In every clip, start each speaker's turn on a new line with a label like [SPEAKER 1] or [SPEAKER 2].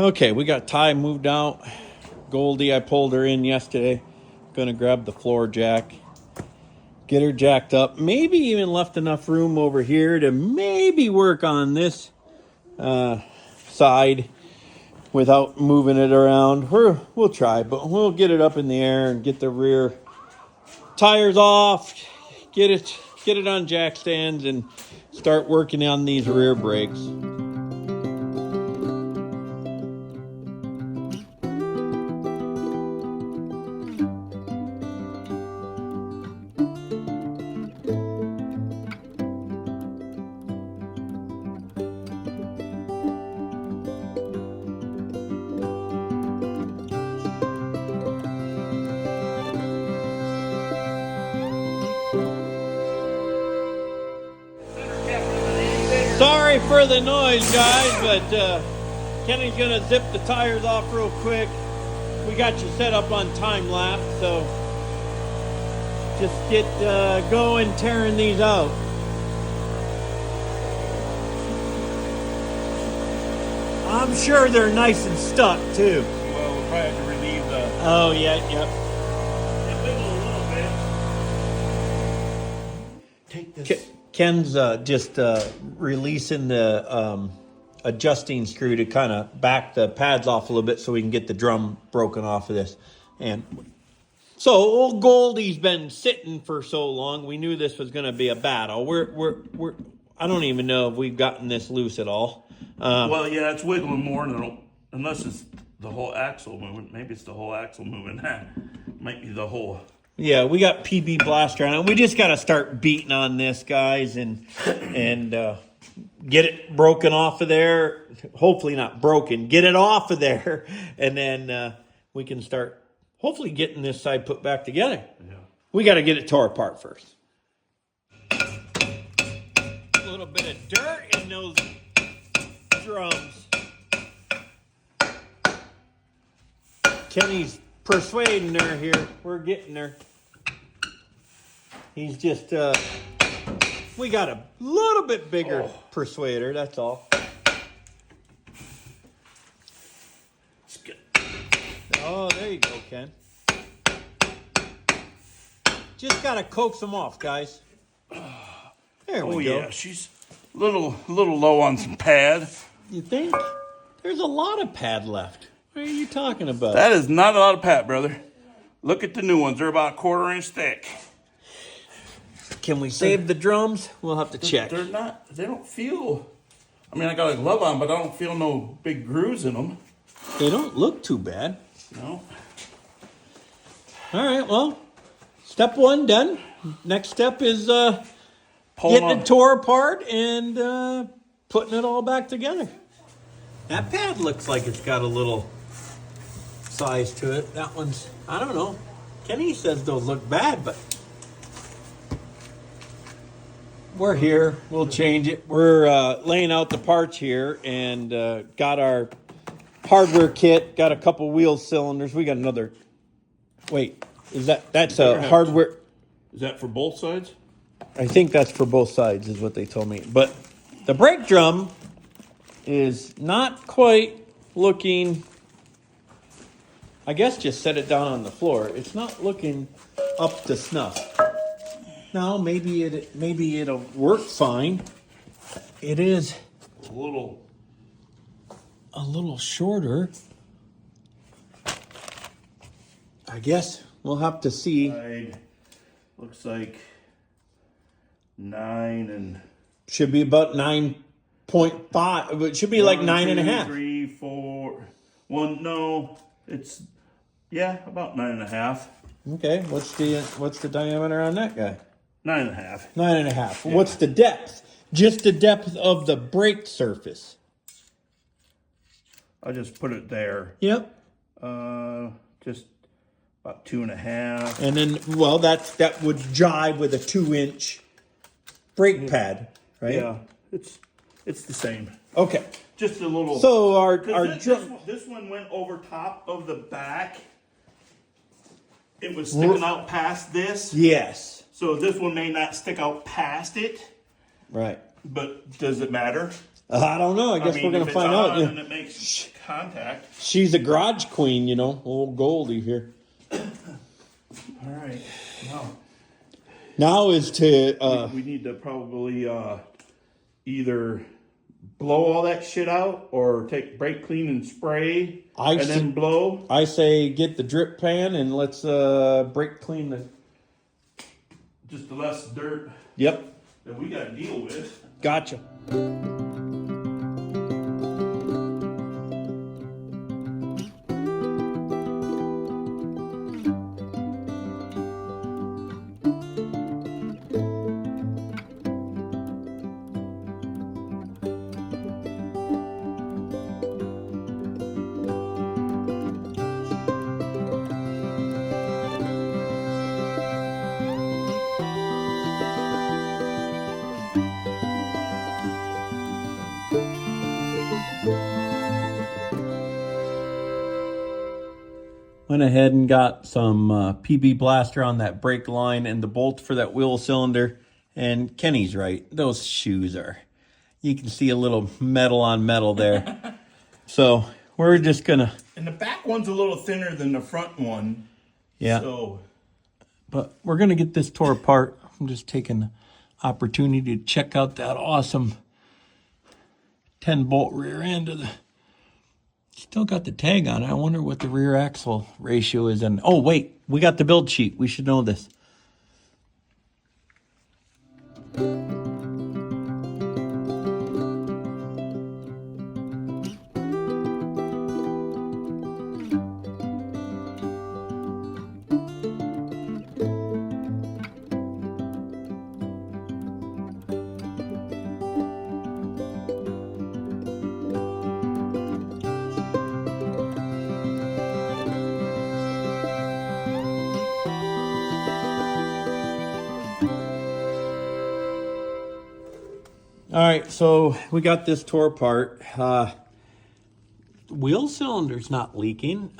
[SPEAKER 1] Okay, we got Ty moved out. Goldie, I pulled her in yesterday. Gonna grab the floor jack, get her jacked up. Maybe even left enough room over here to maybe work on this side without moving it around. We'll try, but we'll get it up in the air and get the rear tires off. Get it on jack stands and start working on these rear brakes. Sorry for the noise, guys, but Kenny's gonna zip the tires off real quick. We got you set up on time lapse, so just get going tearing these out. I'm sure they're nice and stuck too.
[SPEAKER 2] Well, we'll probably have to relieve the...
[SPEAKER 1] Oh yeah, yep.
[SPEAKER 2] Take this.
[SPEAKER 1] Ken's just releasing the adjusting screw to kind of back the pads off a little bit so we can get the drum broken off of this. And so old Goldie's been sitting for so long. We knew this was going to be a battle. We're I don't even know if we've gotten this loose at all.
[SPEAKER 2] Well, yeah, it's wiggling more than unless it's the whole axle moving. Maybe it's the whole axle moving. Might be the whole.
[SPEAKER 1] Yeah, we got PB Blaster on it. We just got to start beating on this, guys, and get it broken off of there. Hopefully not broken. Get it off of there, and then we can start hopefully getting this side put back together.
[SPEAKER 2] Yeah.
[SPEAKER 1] We got to get it tore apart first. A little bit of dirt in those drums. Kenny's persuading her here. We're getting her. He's just, we got a little bit bigger persuader, that's all. Oh, there you go, Ken. Just got to coax them off, guys. There we go.
[SPEAKER 2] Oh, yeah, she's a little low on some pad.
[SPEAKER 1] You think? There's a lot of pad left. What are you talking about?
[SPEAKER 2] That is not a lot of pad, brother. Look at the new ones. They're about a 1/4 inch thick.
[SPEAKER 1] Can we save the drums? We'll have to check.
[SPEAKER 2] They're not, they don't feel, I mean, I got a glove on, but I don't feel no big grooves in them.
[SPEAKER 1] They don't look too bad.
[SPEAKER 2] No.
[SPEAKER 1] All right, well, step one done. Next step is getting it tore apart and putting it all back together. That pad looks like it's got a little size to it. That one's, I don't know. Kenny says those look bad, but we're here. We'll change it. We're laying out the parts here and got our hardware kit. Got a couple wheel cylinders. We got another. Wait, that's a hardware?
[SPEAKER 2] Is that for both sides?
[SPEAKER 1] I think that's for both sides, is what they told me. But the brake drum is not quite looking. I guess just set it down on the floor. It's not looking up to snuff. Now maybe it'll work fine. It is
[SPEAKER 2] A little
[SPEAKER 1] shorter. I guess we'll have to see.
[SPEAKER 2] side looks like 9 and
[SPEAKER 1] Should be about 9.5. It should be like 9.5.
[SPEAKER 2] 3, 4, 1. No, it's about 9.5.
[SPEAKER 1] Okay, what's the diameter on that guy?
[SPEAKER 2] 9.5.
[SPEAKER 1] 9.5. Yeah. What's the depth? Just the depth of the brake surface.
[SPEAKER 2] I just put it there.
[SPEAKER 1] Yep.
[SPEAKER 2] Just about 2.5.
[SPEAKER 1] And then, well, that would jive with a 2-inch brake pad, right?
[SPEAKER 2] Yeah, it's the same.
[SPEAKER 1] Okay.
[SPEAKER 2] Just a little.
[SPEAKER 1] So
[SPEAKER 2] this one went over top of the back. It was sticking out past this.
[SPEAKER 1] Yes.
[SPEAKER 2] So this one may not stick out past it.
[SPEAKER 1] Right.
[SPEAKER 2] But does it matter?
[SPEAKER 1] I don't know. I guess we're going to find out.
[SPEAKER 2] And it makes contact.
[SPEAKER 1] She's a garage queen, you know, old Goldie here.
[SPEAKER 2] All right. Well,
[SPEAKER 1] now is to...
[SPEAKER 2] we need to probably either blow all that shit out or take brake clean and spray then blow.
[SPEAKER 1] I say get the drip pan and let's brake clean the...
[SPEAKER 2] Just the less dirt.
[SPEAKER 1] Yep.
[SPEAKER 2] That we got to deal with.
[SPEAKER 1] Gotcha. Went ahead and got some PB Blaster on that brake line and the bolt for that wheel cylinder. And Kenny's right. Those shoes are... You can see a little metal on metal there. So we're just going to...
[SPEAKER 2] And the back one's a little thinner than the front one.
[SPEAKER 1] Yeah.
[SPEAKER 2] So...
[SPEAKER 1] But we're going to get this tore apart. I'm just taking the opportunity to check out that awesome 10-bolt rear end of the... Still got the tag on it. I wonder what the rear axle ratio is. And oh, wait, we got the build sheet. We should know this. All right, so we got this tore apart. Wheel cylinder's not leaking.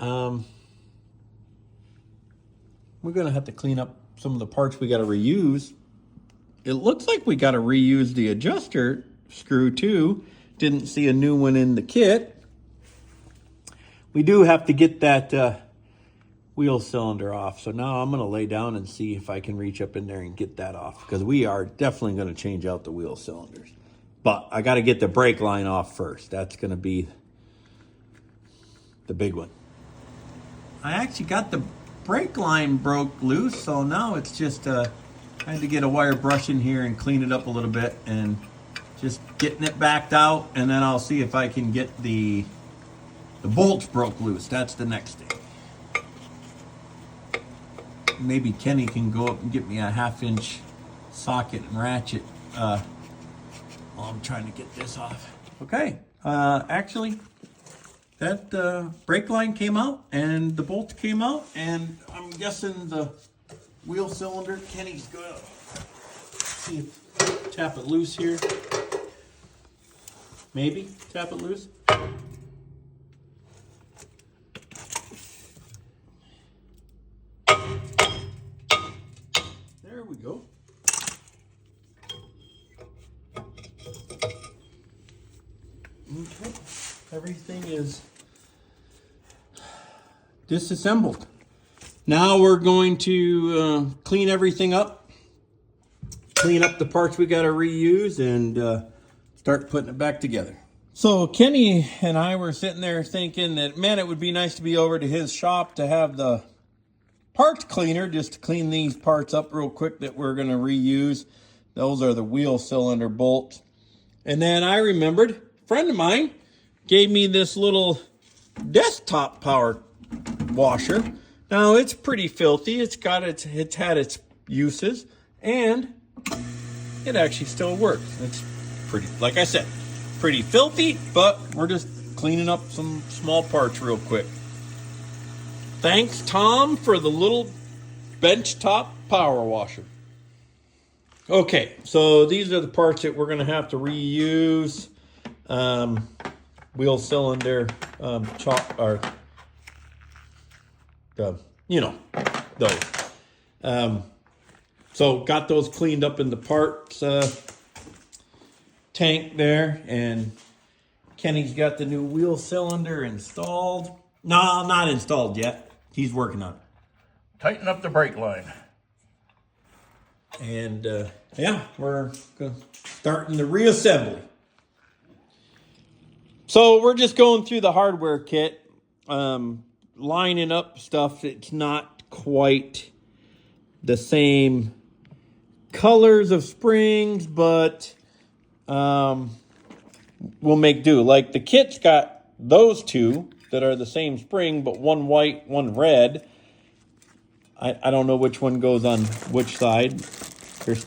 [SPEAKER 1] We're going to have to clean up some of the parts we got to reuse. It looks like we got to reuse the adjuster screw too. Didn't see a new one in the kit. We do have to get that wheel cylinder off. So now I'm going to lay down and see if I can reach up in there and get that off, because we are definitely going to change out the wheel cylinders. But I got to get the brake line off first. That's going to be the big one. I actually got the brake line broke loose, so now it's just I had to get a wire brush in here and clean it up a little bit and just getting it backed out, and then I'll see if I can get the bolts broke loose. That's the next thing. Maybe Kenny can go up and get me a 1/2-inch socket and ratchet while I'm trying to get this off. Okay, actually, that brake line came out and the bolts came out, and I'm guessing the wheel cylinder, Kenny's gonna see if tap it loose here. Maybe tap it loose. There we go. Okay, everything is disassembled. Now we're going to clean everything up, clean up the parts we got to reuse, and start putting it back together. So Kenny and I were sitting there thinking that, man, it would be nice to be over to his shop to have the parts cleaner just to clean these parts up real quick that we're going to reuse. Those are the wheel cylinder bolts. And then I remembered a friend of mine gave me this little desktop power washer. Now it's pretty filthy. It's had its uses, and it actually still works. It's pretty, like I said, pretty filthy, but we're just cleaning up some small parts real quick. Thanks, Tom, for the little benchtop power washer. Okay, so these are the parts that we're going to have to reuse. Wheel cylinder, those. So got those cleaned up in the parts tank there, and Kenny's got the new wheel cylinder installed. No, not installed yet. He's working on it.
[SPEAKER 2] Tighten up the brake line.
[SPEAKER 1] And yeah, we're starting the reassembly. So we're just going through the hardware kit, lining up stuff that's not quite the same colors of springs, but we'll make do. Like the kit's got those two that are the same spring, but one white, one red. I don't know which one goes on which side. There's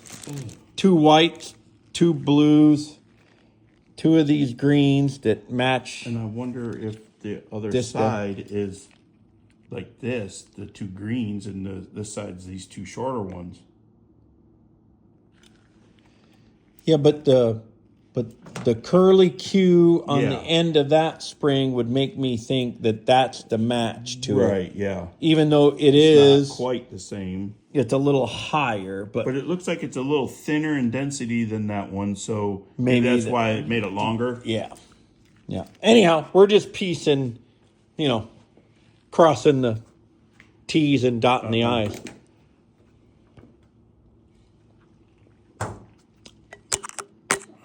[SPEAKER 1] 2 whites, 2 blues, 2 of these greens that match.
[SPEAKER 2] And I wonder if the other
[SPEAKER 1] this
[SPEAKER 2] side is like this, the 2 greens, and this side's these 2 shorter ones.
[SPEAKER 1] Yeah, but the curly Q on the end of that spring would make me think that that's the match to it.
[SPEAKER 2] Right, yeah.
[SPEAKER 1] Even though it's
[SPEAKER 2] not quite the same.
[SPEAKER 1] It's a little higher, but
[SPEAKER 2] it looks like it's a little thinner in density than that one, so
[SPEAKER 1] maybe
[SPEAKER 2] that's why it made it longer.
[SPEAKER 1] Yeah. Yeah. Anyhow, we're just piecing, crossing the T's and dotting the I's.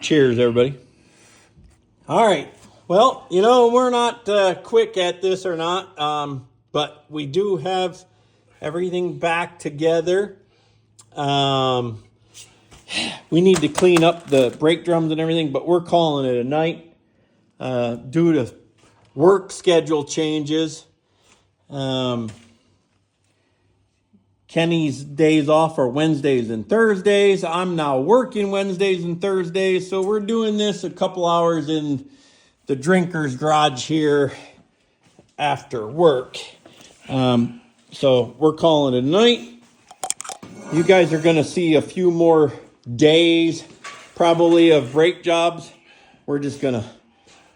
[SPEAKER 1] Cheers, everybody. All right. Well, we're not quick at this or not, but we do have everything back together. We need to clean up the brake drums and everything, but we're calling it a night due to work schedule changes. Kenny's days off are Wednesdays and Thursdays. I'm now working Wednesdays and Thursdays, so we're doing this a couple hours in the drinker's garage here after work. So we're calling it a night. You guys are going to see a few more days probably of brake jobs. We're just going to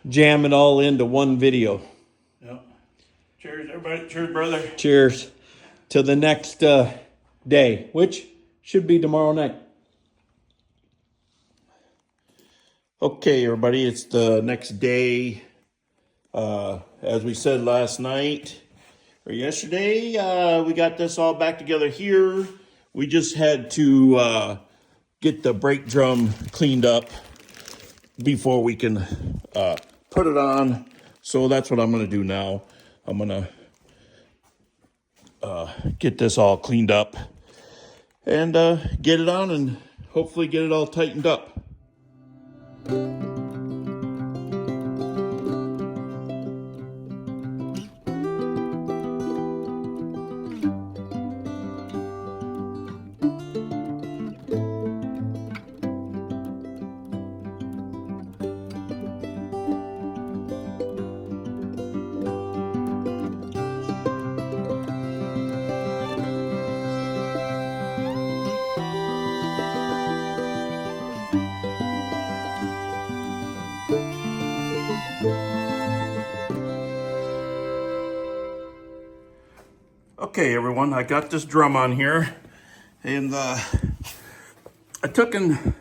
[SPEAKER 1] jam it all into one video.
[SPEAKER 2] Yep. Cheers, everybody. Cheers, brother.
[SPEAKER 1] Cheers to the next day, which should be tomorrow night.
[SPEAKER 2] Okay, everybody, it's the next day. As we said last night or yesterday, we got this all back together here. We just had to get the brake drum cleaned up before we can put it on. So that's what I'm going to do now. I'm going to get this all cleaned up and get it on and hopefully get it all tightened up. Okay, everyone, I got this drum on here, and I took and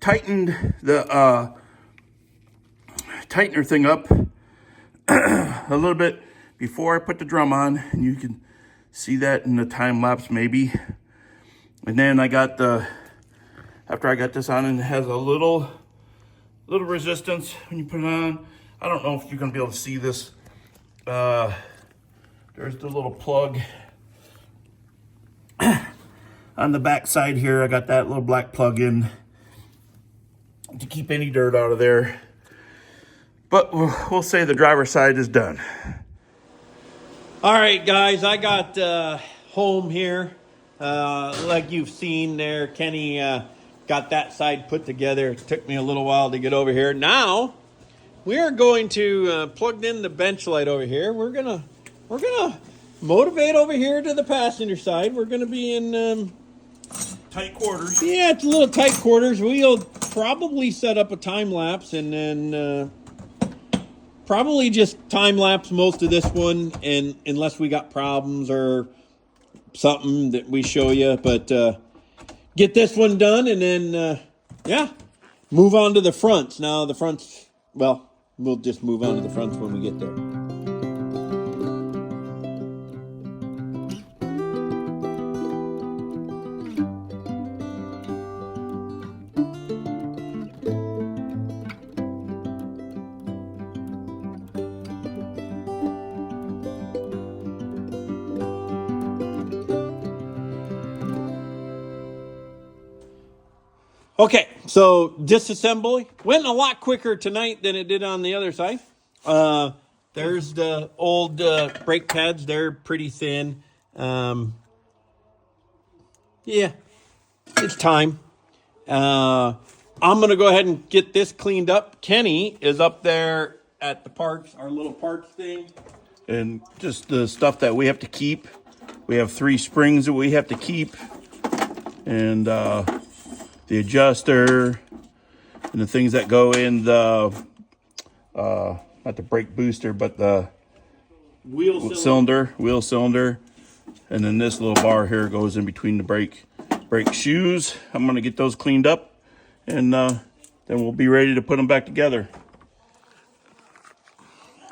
[SPEAKER 2] tightened the tightener thing up a little bit before I put the drum on, and you can see that in the time lapse maybe. And then I got after I got this on, and it has a little resistance when you put it on. I don't know if you're gonna be able to see this. There's the little plug on the back side here. I got that little black plug in to keep any dirt out of there. But we'll say the driver's side is done.
[SPEAKER 1] All right, guys, I got home here. Like you've seen there, Kenny got that side put together. It took me a little while to get over here. Now, we are going to plug in the bench light over here. We're gonna motivate over here to the passenger side. We're gonna be in
[SPEAKER 2] Tight quarters.
[SPEAKER 1] Yeah, it's a little tight quarters. We'll probably set up a time lapse and then probably just time lapse most of this one, and unless we got problems or something that we show you. But get this one done, and then yeah, move on to the fronts. Now the fronts, well, we'll just move on to the fronts when we get there. Okay, so disassembly went a lot quicker tonight than it did on the other side. There's the old brake pads. They're pretty thin. Yeah, it's time. I'm going to go ahead and get this cleaned up. Kenny is up there at the parts, our little parts thing.
[SPEAKER 2] And just the stuff that we have to keep. We have 3 springs that we have to keep. And the adjuster and the things that go in the, not the brake booster, but the wheel cylinder. And then this little bar here goes in between the brake shoes. I'm going to get those cleaned up, and then we'll be ready to put them back together.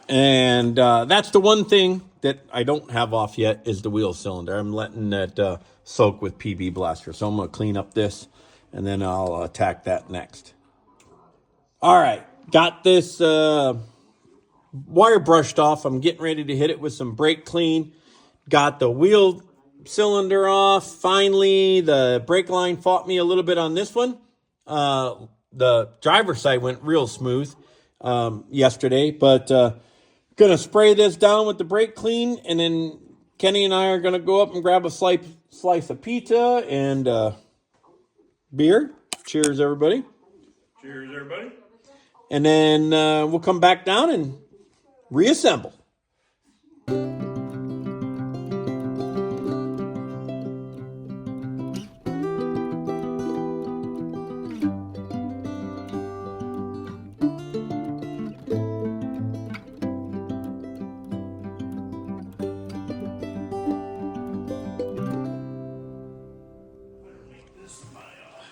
[SPEAKER 1] And that's the one thing that I don't have off yet is the wheel cylinder. I'm letting that soak with PB Blaster. So I'm going to clean up this, and then I'll attack that next. All right, got this wire brushed off. I'm getting ready to hit it with some brake clean. Got the wheel cylinder off. Finally, the brake line fought me a little bit on this one. The driver's side went real smooth yesterday, but gonna spray this down with the brake clean, and then Kenny and I are gonna go up and grab a slice of pizza and beer. Cheers, everybody.
[SPEAKER 2] Cheers, everybody.
[SPEAKER 1] And then we'll come back down and reassemble.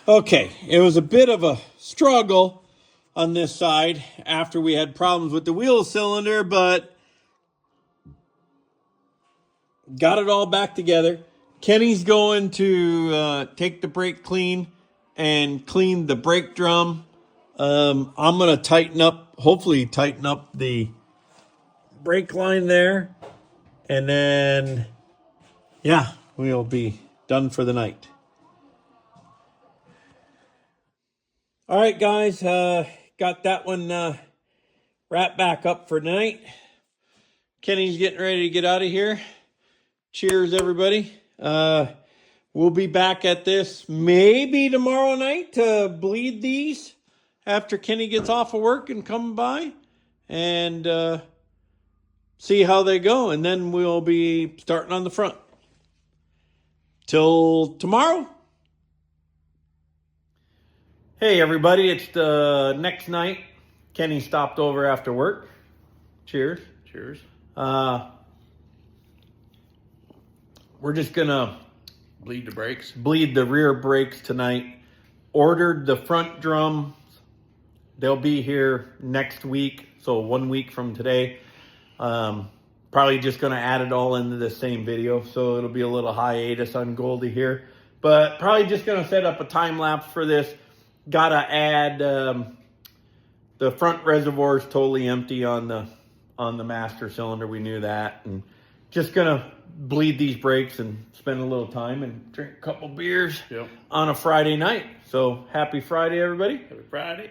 [SPEAKER 1] Okay, it was a bit of a struggle on this side after we had problems with the wheel cylinder, but got it all back together. Kenny's going to take the brake clean and clean the brake drum. I'm going to hopefully tighten up the brake line there. And then, yeah, we'll be done for the night. All right, guys, got that one wrapped back up for tonight. Kenny's getting ready to get out of here. Cheers, everybody. We'll be back at this maybe tomorrow night to bleed these after Kenny gets off of work and come by and see how they go. And then we'll be starting on the front. Till tomorrow. Hey, everybody, it's the next night. Kenny stopped over after work. Cheers.
[SPEAKER 2] Cheers.
[SPEAKER 1] We're just going to
[SPEAKER 2] Bleed the brakes.
[SPEAKER 1] bleed the rear brakes tonight. Ordered the front drums. They'll be here next week, so 1 week from today. Probably just going to add it all into the same video, so it'll be a little hiatus on Goldie here. But probably just going to set up a time lapse for this. Gotta add the front reservoir is totally empty on the master cylinder. We knew that, and just gonna bleed these brakes and spend a little time and drink a couple beers on a Friday night. So happy Friday, everybody!
[SPEAKER 2] Happy Friday.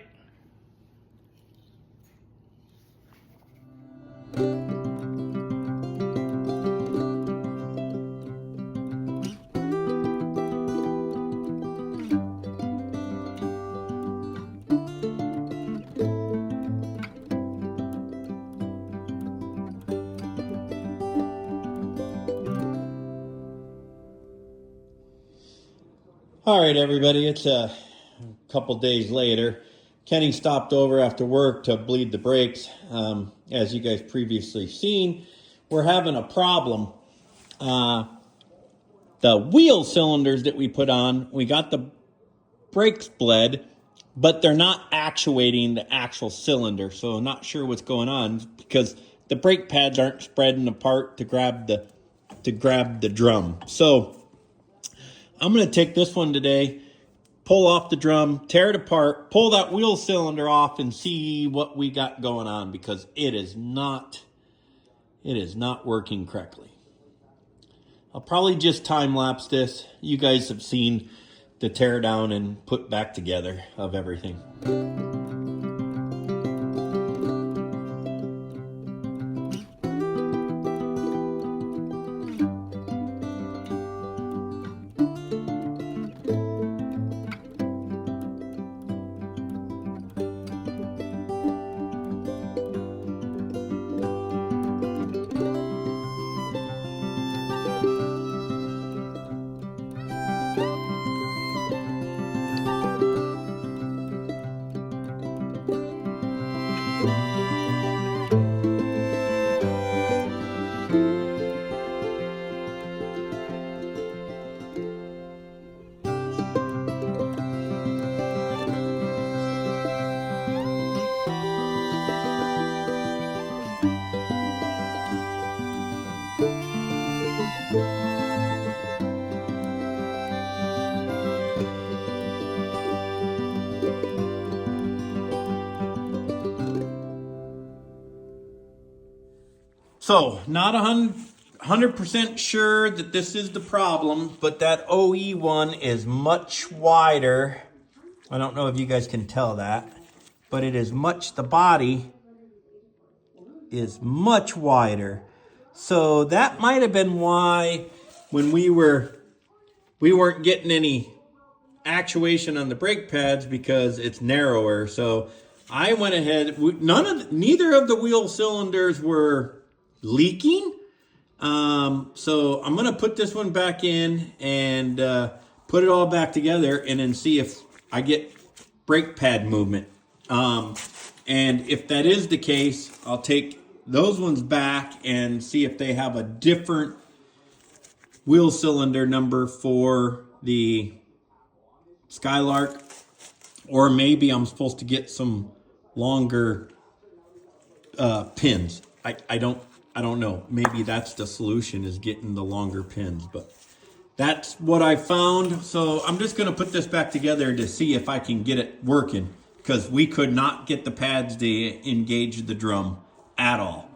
[SPEAKER 1] All right, everybody, it's a couple days later. Kenny stopped over after work to bleed the brakes. As you guys previously seen, we're having a problem. The wheel cylinders that we put on, we got the brakes bled, but they're not actuating the actual cylinder. So I'm not sure what's going on because the brake pads aren't spreading apart to grab the drum. So I'm going to take this one today, pull off the drum, tear it apart, pull that wheel cylinder off, and see what we got going on because it is not working correctly. I'll probably just time lapse this. You guys have seen the tear down and put back together of everything. So, not 100% sure that this is the problem, but that OE one is much wider. I don't know if you guys can tell that, but it is the body is much wider. So that might have been why when we weren't getting any actuation on the brake pads because it's narrower. So I went ahead, neither of the wheel cylinders were leaking. So I'm gonna put this one back in and put it all back together and then see if I get brake pad movement. And if that is the case, I'll take those ones back and see if they have a different wheel cylinder number for the Skylark, or maybe I'm supposed to get some longer pins. I don't know. Maybe that's the solution, is getting the longer pins, but that's what I found. So I'm just going to put this back together to see if I can get it working, because we could not get the pads to engage the drum at all.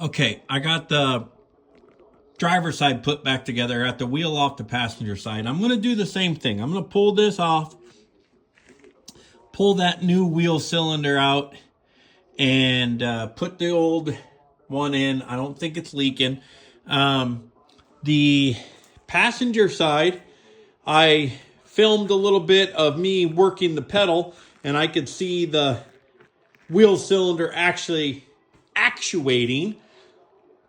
[SPEAKER 1] Okay, I got the driver's side put back together. I got the wheel off the passenger side. I'm going to do the same thing. I'm going to pull this off, pull that new wheel cylinder out, and put the old one in. I don't think it's leaking. The passenger side, I filmed a little bit of me working the pedal, and I could see the wheel cylinder actually actuating.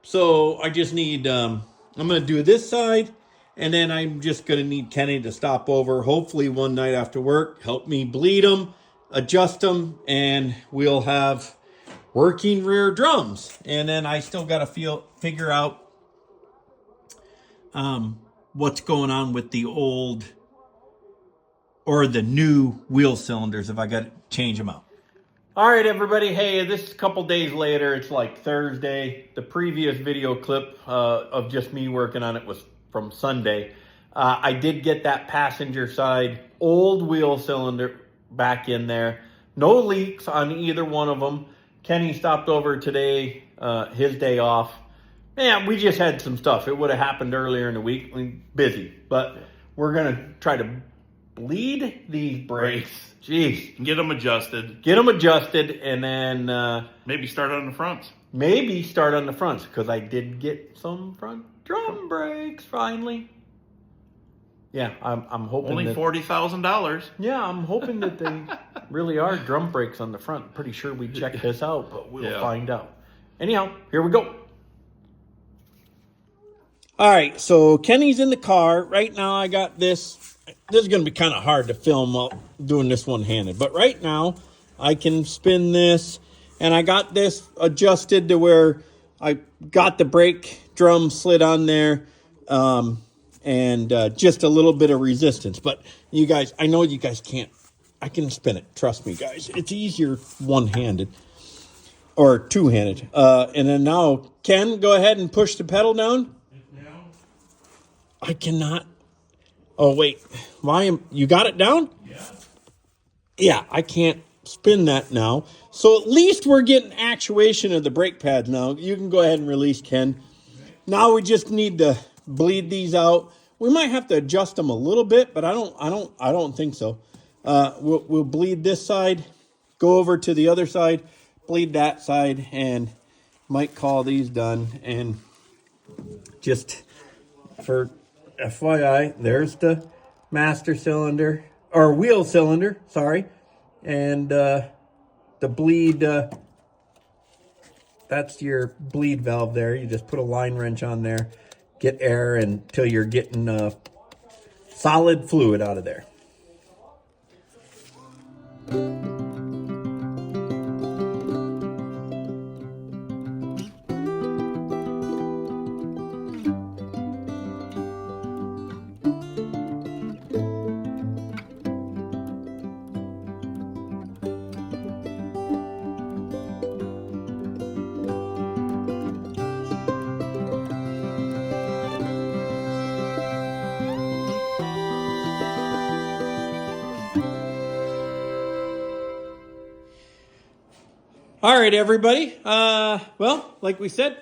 [SPEAKER 1] So I just need, I'm going to do this side, and then I'm just going to need Kenny to stop over, hopefully one night after work, help me bleed them, adjust them, and we'll have working rear drums. And then I still got to figure out what's going on with the old or the new wheel cylinders, if I got to change them out. All right, everybody. Hey, this is a couple days later. It's like Thursday. The previous video clip of just me working on it was from Sunday. I did get that passenger side old wheel cylinder back in there. No leaks on either one of them. Kenny stopped over today, his day off. Man, we just had some stuff. It would have happened earlier in the week. Busy. But we're going to try to bleed these brakes. Jeez.
[SPEAKER 2] Get them adjusted.
[SPEAKER 1] Get them adjusted, and then
[SPEAKER 2] maybe start on the fronts.
[SPEAKER 1] Maybe start on the fronts, because I did get some front drum brakes finally. Yeah, I'm hoping
[SPEAKER 2] only $40,000.
[SPEAKER 1] Yeah, I'm hoping that they really are drum brakes on the front. Pretty sure we checked this out, but we'll
[SPEAKER 2] Yeah.
[SPEAKER 1] find out. Anyhow, here we go. All right, so Kenny's in the car. Right now I got this. This is going to be kind of hard to film while doing this one-handed. But right now I can spin this. And I got this adjusted to where I got the brake drum slid on there. And just a little bit of resistance. But you guys, I know you guys can't. I can spin it. Trust me, guys. It's easier one-handed. Or two-handed. And then now, Ken, go ahead and push the pedal down. I cannot. Oh, wait. You got it down?
[SPEAKER 2] Yeah.
[SPEAKER 1] Yeah, I can't spin that now. So at least we're getting actuation of the brake pads now. You can go ahead and release, Ken. Now we just need to bleed these out. We might have to adjust them a little bit, but I don't think so. We'll bleed this side, go over to the other side, bleed that side, and might call these done. And just for FYI, there's the master cylinder, or wheel cylinder, sorry. And the bleed, that's your bleed valve there. You just put a line wrench on there, get air until you're getting solid fluid out of there. All right, everybody. Well, like we said,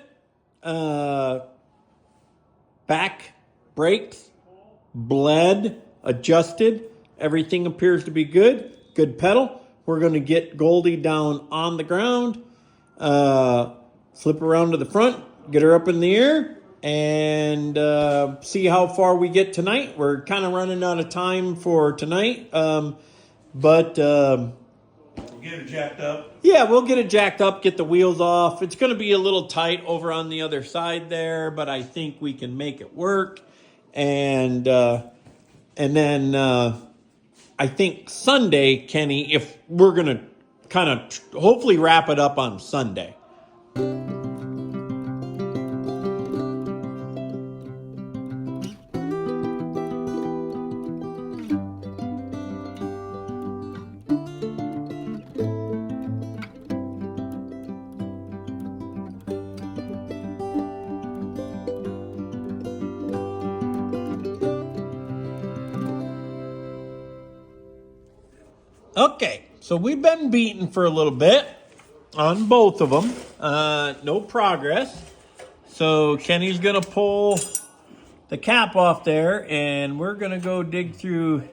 [SPEAKER 1] back brakes, bled, adjusted. Everything appears to be good. Good pedal. We're going to get Goldie down on the ground, flip around to the front, get her up in the air, and see how far we get tonight. We're kind of running out of time for tonight, but...
[SPEAKER 2] Get it jacked up.
[SPEAKER 1] Yeah, we'll get it jacked up, get the wheels off. It's going to be a little tight over on the other side there, but I think we can make it work. And then I think Sunday, Kenny, if we're going to kind of hopefully wrap it up on Sunday. Okay, so we've been beaten for a little bit on both of them. No progress. So Kenny's going to pull the cap off there, and we're going to go dig through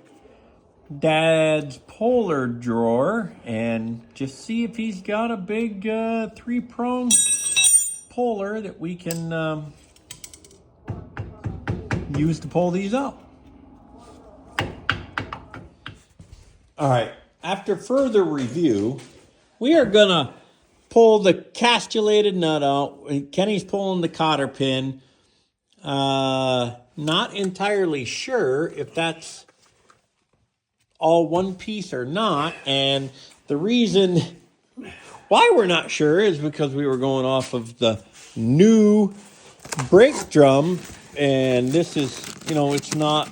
[SPEAKER 1] Dad's polar drawer and just see if he's got a big 3-prong polar that we can use to pull these out. All right. After further review, we are going to pull the castellated nut out. Kenny's pulling the cotter pin. Not entirely sure if that's all one piece or not. And the reason why we're not sure is because we were going off of the new brake drum. And this is, it's not...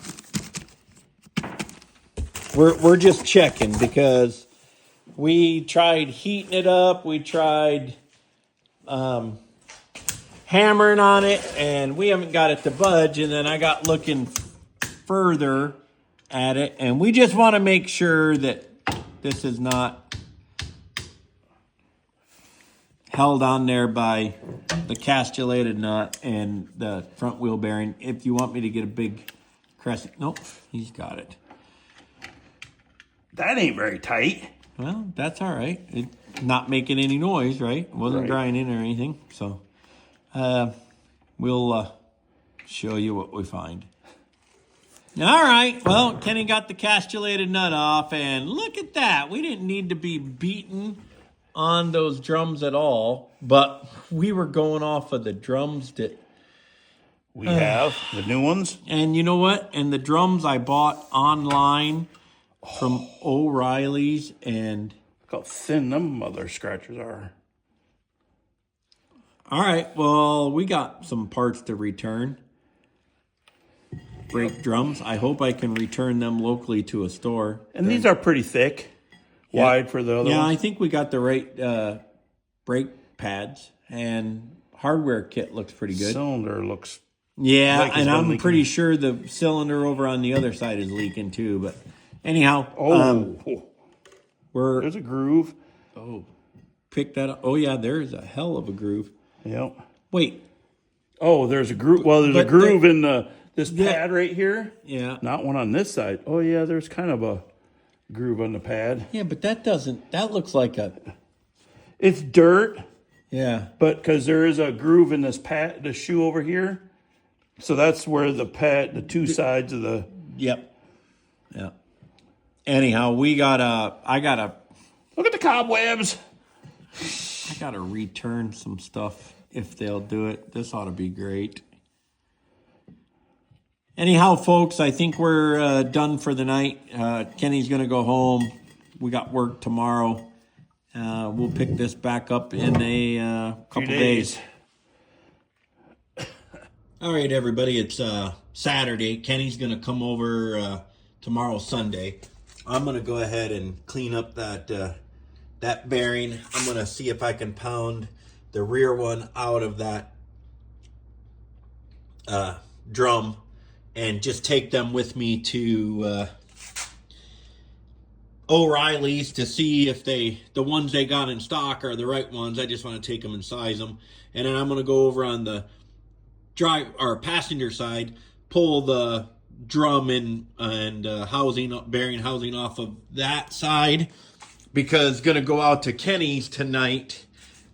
[SPEAKER 1] We're just checking because we tried heating it up. We tried hammering on it, and we haven't got it to budge. And then I got looking further at it, and we just want to make sure that this is not held on there by the castellated nut and the front wheel bearing. If you want me to get a big crescent. Nope, he's got it.
[SPEAKER 2] That ain't very tight.
[SPEAKER 1] Well, that's all right. It's not making any noise, right? It wasn't grinding or anything. So we'll show you what we find. All right. Well, Kenny got the castellated nut off, and look at that. We didn't need to be beaten on those drums at all, but we were going off of the drums that.
[SPEAKER 2] We have the new ones.
[SPEAKER 1] And you know what? And the drums I bought online from O'Reilly's, and
[SPEAKER 2] Look how thin them mother scratchers are.
[SPEAKER 1] all right. Well, we got some parts to return. Brake drums. I hope I can return them locally to a store.
[SPEAKER 2] And these are pretty thick, wide for the other
[SPEAKER 1] Yeah,
[SPEAKER 2] ones.
[SPEAKER 1] I think we got the right brake pads, and hardware kit looks pretty good.
[SPEAKER 2] Cylinder looks.
[SPEAKER 1] Yeah,
[SPEAKER 2] like it's
[SPEAKER 1] and
[SPEAKER 2] been
[SPEAKER 1] I'm
[SPEAKER 2] leaking.
[SPEAKER 1] pretty sure the cylinder over on the other side is leaking too. But anyhow, we're
[SPEAKER 2] There's a groove.
[SPEAKER 1] pick that up. Oh yeah, there's a hell of a groove.
[SPEAKER 2] Yep.
[SPEAKER 1] Wait,
[SPEAKER 2] Oh, there's a groove. Well, there's a
[SPEAKER 1] But
[SPEAKER 2] groove in this pad right here.
[SPEAKER 1] yeah,
[SPEAKER 2] Not one on this side. Oh yeah, there's kind of a groove on the pad.
[SPEAKER 1] yeah, but that doesn't. That looks like a
[SPEAKER 2] It's dirt,
[SPEAKER 1] yeah.
[SPEAKER 2] but because there is a groove in this pad, the shoe over here. So that's where the pad, the two sides of the.
[SPEAKER 1] Yep. Yeah. Anyhow, I gotta
[SPEAKER 2] Look at the cobwebs.
[SPEAKER 1] return some stuff if they'll do it. This ought to be great. Anyhow, folks, I think we're done for the night. Kenny's gonna go home. We got work tomorrow. We'll pick this back up in a couple days. All right, everybody. It's Saturday. Kenny's gonna come over tomorrow, Sunday. I'm gonna go ahead and clean up that bearing. I'm gonna see if I can pound the rear one out of that drum and just take them with me to O'Reilly's to see if the ones they got in stock are the right ones. I just want to take them and size them, and then I'm gonna go over on the passenger side, pull the drum and bearing housing off of that side, because gonna go out to Kenny's tonight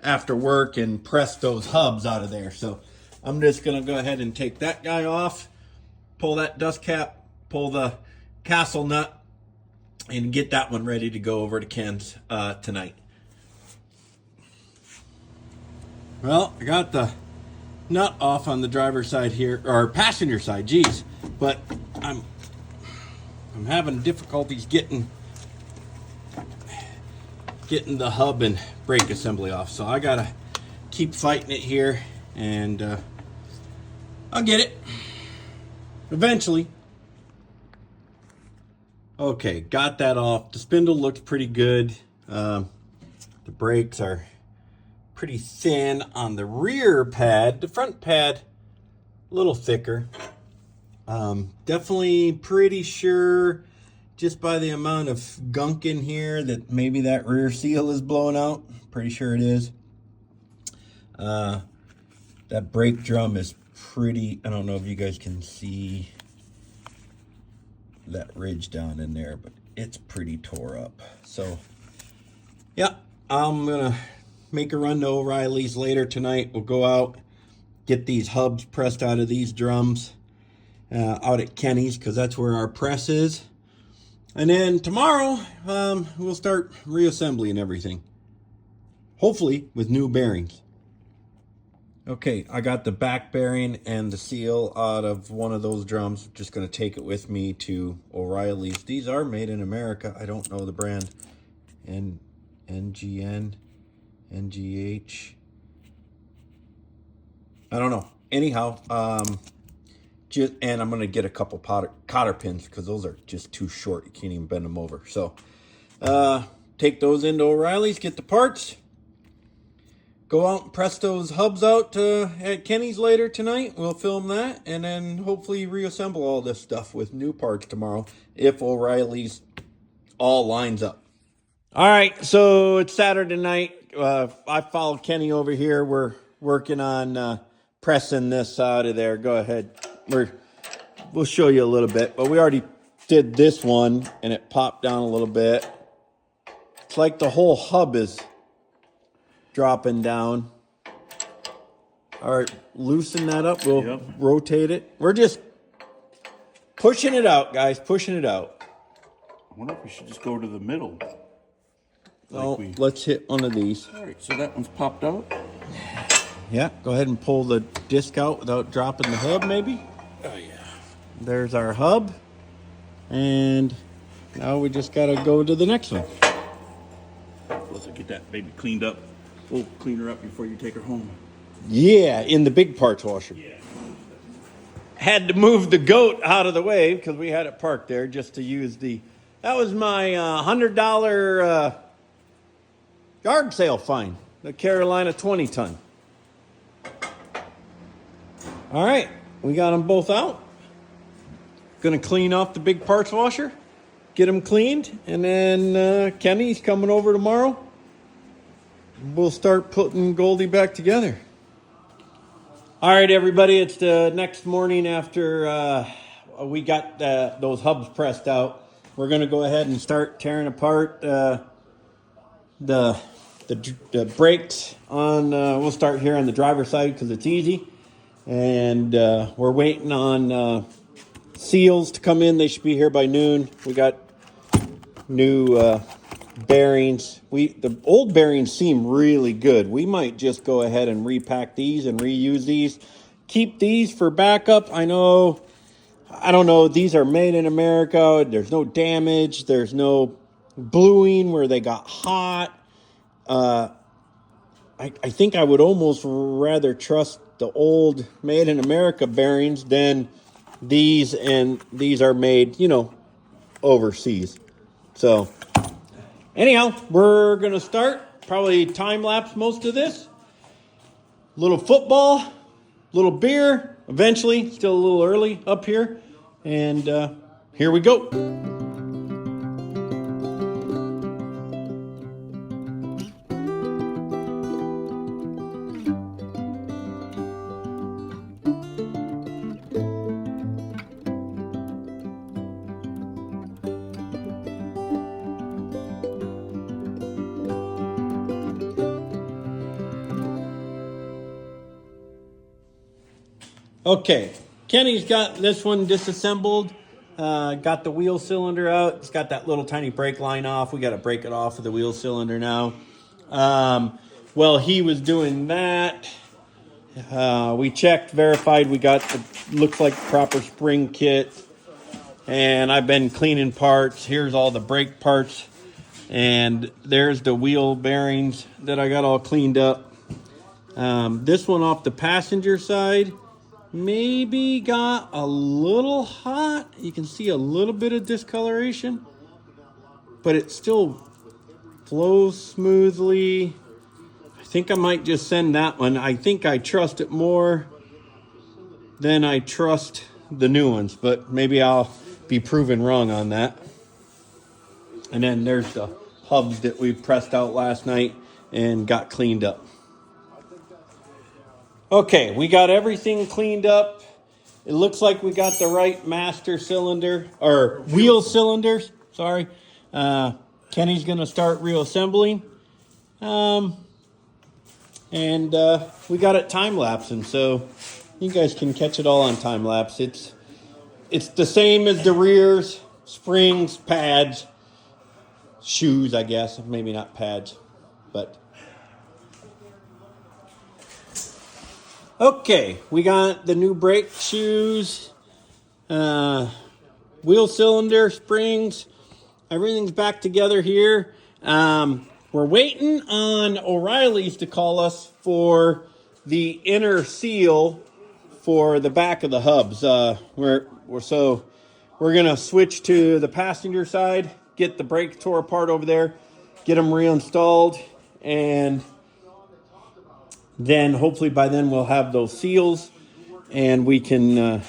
[SPEAKER 1] after work and press those hubs out of there. So I'm just gonna go ahead and take that guy off, pull that dust cap, pull the castle nut, and get that one ready to go over to Ken's tonight. Well, I got the nut off on the driver's side here, or passenger side, geez, but I'm having difficulties getting the hub and brake assembly off, so I gotta keep fighting it here, and I'll get it eventually. Okay, got that off. The spindle looks pretty good. The brakes are pretty thin on the rear pad. The front pad, a little thicker. Definitely pretty sure, just by the amount of gunk in here, that maybe that rear seal is blowing out. Pretty sure it is. That brake drum is pretty, I don't know if you guys can see that ridge down in there, but it's pretty tore up. So yeah, I'm gonna make a run to O'Reilly's later tonight. We'll go out, get these hubs pressed out of these drums out at Kenny's, because that's where our press is. And then tomorrow, we'll start reassembling everything. Hopefully with new bearings. Okay, I got the back bearing and the seal out of one of those drums. Just going to take it with me to O'Reilly's. These are made in America. I don't know the brand. NGN, NGH. I don't know. Anyhow, and I'm going to get a couple cotter pins, because those are just too short. You can't even bend them over. So take those into O'Reilly's, get the parts. Go out and press those hubs out at Kenny's later tonight. We'll film that, and then hopefully reassemble all this stuff with new parts tomorrow, if O'Reilly's all lines up. All right, so it's Saturday night. I followed Kenny over here. We're working on pressing this out of there. Go ahead. We'll show you a little bit, but we already did this one, and it popped down a little bit. It's like the whole hub is dropping down. All right, loosen that up. We'll rotate it. We're just Pushing it out, guys. Pushing it out.
[SPEAKER 2] I wonder if we should just go to the middle.
[SPEAKER 1] Let's hit one of these.
[SPEAKER 2] All right, so that one's popped out.
[SPEAKER 1] Yeah, go ahead and pull the disc out without dropping the hub, maybe.
[SPEAKER 2] Oh, yeah.
[SPEAKER 1] There's our hub. And now we just got to go to the next one.
[SPEAKER 2] Let's get that baby cleaned up. We'll clean her up before you take her home.
[SPEAKER 1] Yeah, in the big parts washer.
[SPEAKER 2] Yeah.
[SPEAKER 1] Had to move the goat out of the way because we had it parked there just to use the... That was my $100 yard sale fine. The Carolina 20-ton. All right, we got them both out. Gonna clean off the big parts washer, get them cleaned, and then Kenny's coming over tomorrow. We'll start putting Goldie back together. All right, everybody, it's the next morning after we got those hubs pressed out. We're gonna go ahead and start tearing apart the brakes on. We'll start here on the driver's side because it's easy, and we're waiting on seals to come in. They should be here by noon. We got new bearings. The old bearings seem really good. We might just go ahead and repack these and reuse these. Keep these for backup. I don't know. These are made in America. There's no damage. There's no bluing where they got hot. I think I would almost rather trust the old made in America bearings than these, and these are made, overseas. So anyhow, we're going to start, probably time-lapse most of this. Little football, little beer, eventually, still a little early up here. And here we go. Okay, Kenny's got this one disassembled, got the wheel cylinder out. It's got that little tiny brake line off. We got to break it off of the wheel cylinder now. Well, he was doing that. We checked, verified, we got looks like proper spring kit. And I've been cleaning parts. Here's all the brake parts. And there's the wheel bearings that I got all cleaned up. This one off the passenger side maybe got a little hot. You can see a little bit of discoloration, but it still flows smoothly. I think I might just send that one. I think I trust it more than I trust the new ones, but maybe I'll be proven wrong on that. And then there's the hubs that we pressed out last night and got cleaned up. Okay, we got everything cleaned up. It looks like we got the right master cylinder, or wheel cylinders, sorry. Kenny's gonna start reassembling. And we got it time-lapsing, so you guys can catch it all on time-lapse. It's the same as the rears, springs, pads, shoes, I guess. Maybe not pads, but... Okay, we got the new brake shoes, wheel cylinder, springs, everything's back together here. We're waiting on O'Reilly's to call us for the inner seal for the back of the hubs. We're gonna switch to the passenger side, get the brake tore apart over there, get them reinstalled, and then hopefully by then we'll have those seals and we can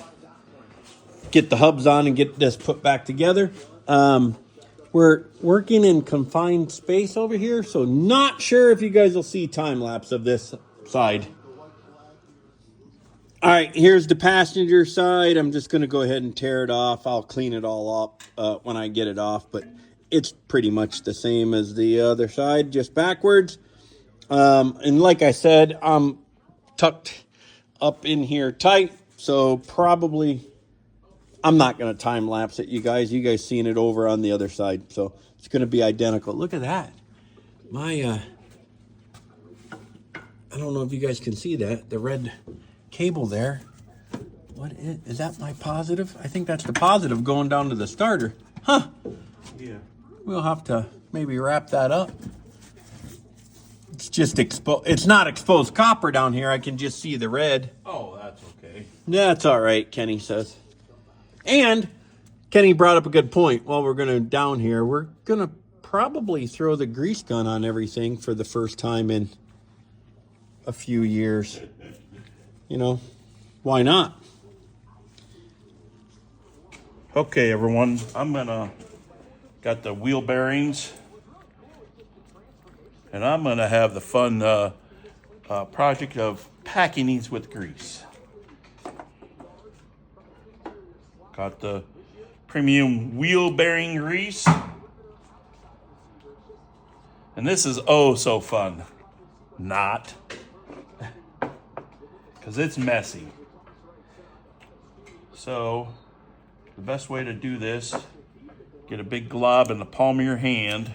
[SPEAKER 1] get the hubs on and get this put back together. We're working in confined space over here, so not sure if you guys will see time lapse of this side. All right, here's the passenger side. I'm just going to go ahead and tear it off. I'll clean it all up when I get it off, but it's pretty much the same as the other side, just backwards. And like I said, I'm tucked up in here tight, so probably I'm not going to time lapse it, you guys. You guys seen it over on the other side. So it's going to be identical. Look at that. My, I don't know if you guys can see that. The red cable there. What is that my positive? I think that's the positive going down to the starter. Huh.
[SPEAKER 2] Yeah.
[SPEAKER 1] We'll have to maybe wrap that up. It's just exposed. It's not exposed copper down here. I can just see the red.
[SPEAKER 2] Oh, that's okay.
[SPEAKER 1] That's all right, Kenny says. And Kenny brought up a good point. While we're going to down here, we're going to probably throw the grease gun on everything for the first time in a few years. You know, why not?
[SPEAKER 2] Okay, everyone. Got the wheel bearings. And I'm gonna have the fun project of packing these with grease. Got the premium wheel bearing grease. And this is oh so fun. Not. Because it's messy. So, the best way to do this, get a big glob in the palm of your hand.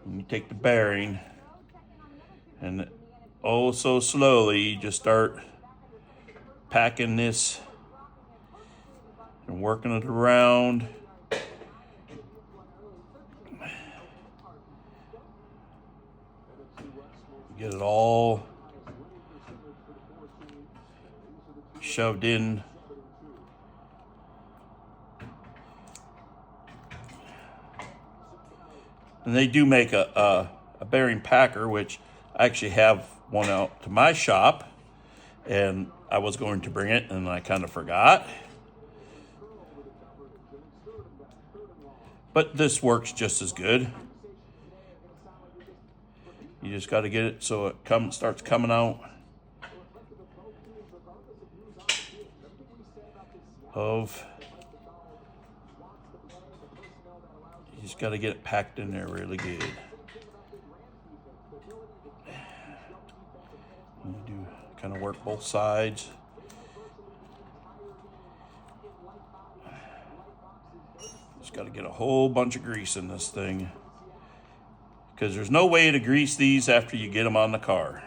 [SPEAKER 2] And you take the bearing. And oh so slowly, you just start packing this and working it around. Get it all shoved in. And they do make a bearing packer, which I actually have one out to my shop. And I was going to bring it, and I kind of forgot. But this works just as good. You just got to get it so it starts coming out of. You just got to get it packed in there really good. You do kind of work both sides. Just got to get a whole bunch of grease in this thing, because there's no way to grease these after you get them on the car.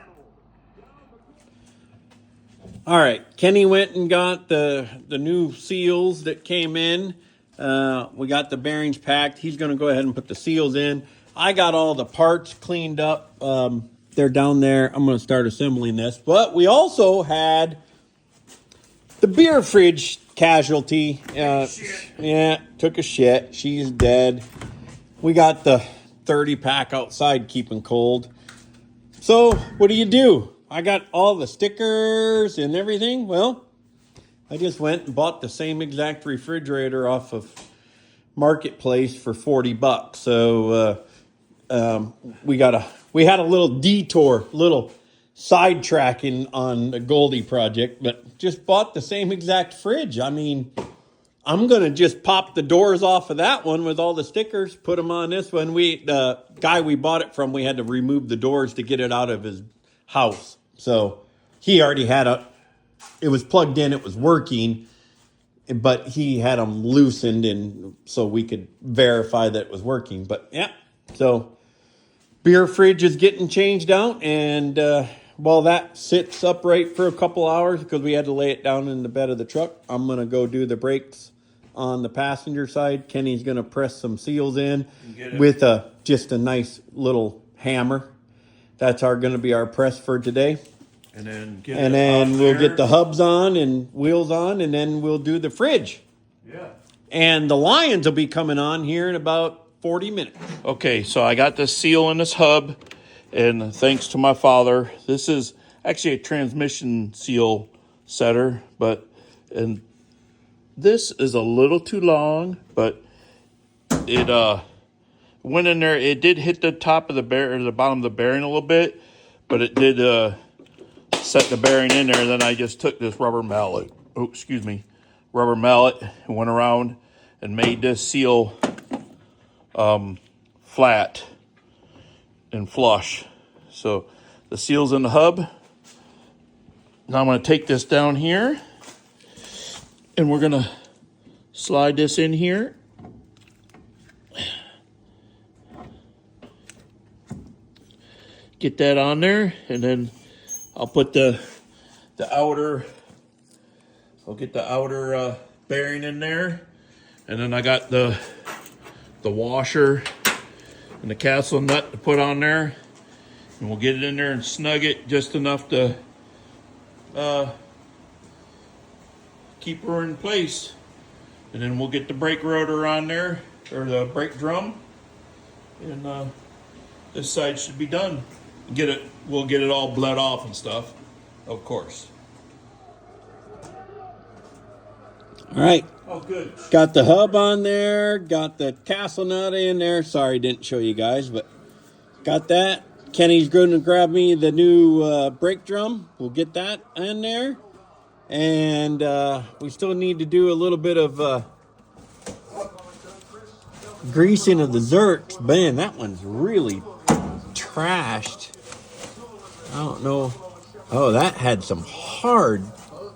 [SPEAKER 1] All right, Kenny went and got the new seals that came in. We got the bearings packed. He's going to go ahead and put the seals in. I got all the parts cleaned up. They're down there. I'm going to start assembling this. But we also had the beer fridge casualty. Yeah, took a shit. She's dead. We got the 30 pack outside keeping cold. So what do? I got all the stickers and everything. Well, I just went and bought the same exact refrigerator off of Marketplace for $40. So we had a little detour, little sidetracking on the Goldie project, but just bought the same exact fridge. I mean, I'm going to just pop the doors off of that one with all the stickers, put them on this one. The guy we bought it from, we had to remove the doors to get it out of his house. So he already had it was plugged in, it was working, but he had them loosened, and so we could verify that it was working. But yeah, so beer fridge is getting changed out, and while that sits upright for a couple hours because we had to lay it down in the bed of the truck, I'm going to go do the brakes on the passenger side. Kenny's going to press some seals in with just a nice little hammer. That's going to be our press for today.
[SPEAKER 2] And
[SPEAKER 1] then we'll get the hubs on and wheels on, and then we'll do the fridge.
[SPEAKER 2] Yeah.
[SPEAKER 1] And the Lions will be coming on here in about 40 minutes.
[SPEAKER 2] Okay, so I got this seal in this hub, and thanks to my father, this is actually a transmission seal setter, and this is a little too long, but it went in there. It did hit the top of the bottom of the bearing a little bit, but it did set the bearing in there. And then I just took this rubber mallet, and went around and made this seal flat and flush. So the seal's in the hub. Now I'm going to take this down here And we're gonna slide this in here. Get that on there, and then I'll put the outer, I'll get the outer bearing in there, and then I got the washer and the castle nut to put on there, and we'll get it in there and snug it just enough to keep her in place. And then we'll get the brake rotor on there, or the brake drum, and this side should be done. We'll get it all bled off and stuff, of course.
[SPEAKER 1] All right.
[SPEAKER 2] Oh, good.
[SPEAKER 1] Got the hub on there. Got the castle nut in there. Sorry, didn't show you guys, but got that. Kenny's going to grab me the new brake drum. We'll get that in there. And we still need to do a little bit of greasing of the Zerks. Man, that one's really trashed. I don't know. Oh, that had some hard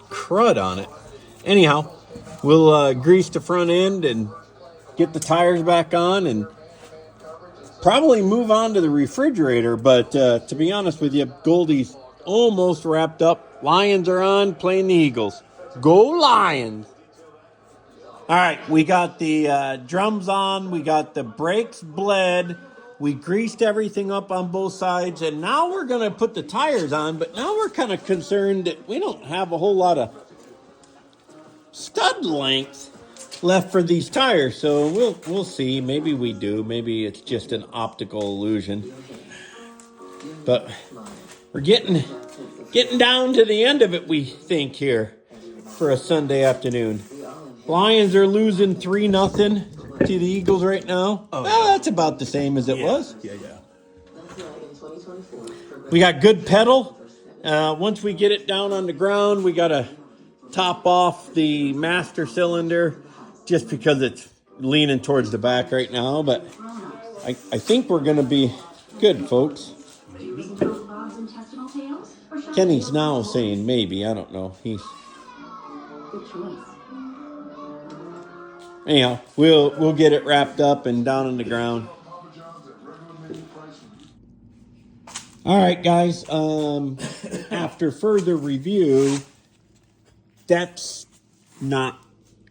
[SPEAKER 1] crud on it. Anyhow, we'll grease the front end and get the tires back on and probably move on to the refrigerator. But to be honest with you, Goldie's almost wrapped up. Lions are on, playing the Eagles. Go Lions! All right, we got the drums on. We got the brakes bled. We greased everything up on both sides, and now we're going to put the tires on, but now we're kind of concerned that we don't have a whole lot of stud length left for these tires, so we'll see. Maybe we do. Maybe it's just an optical illusion. But we're getting down to the end of it, we think, here for a Sunday afternoon. Lions are losing 3-0 to the Eagles right now. Oh, well, that's about the same as it was.
[SPEAKER 2] Yeah.
[SPEAKER 1] We got good pedal. Once we get it down on the ground, we got to top off the master cylinder just because it's leaning towards the back right now. But I think we're going to be good, folks. Kenny's now saying maybe. I don't know. Anyhow, we'll get it wrapped up and down on the ground. All right, guys. After further review, that's not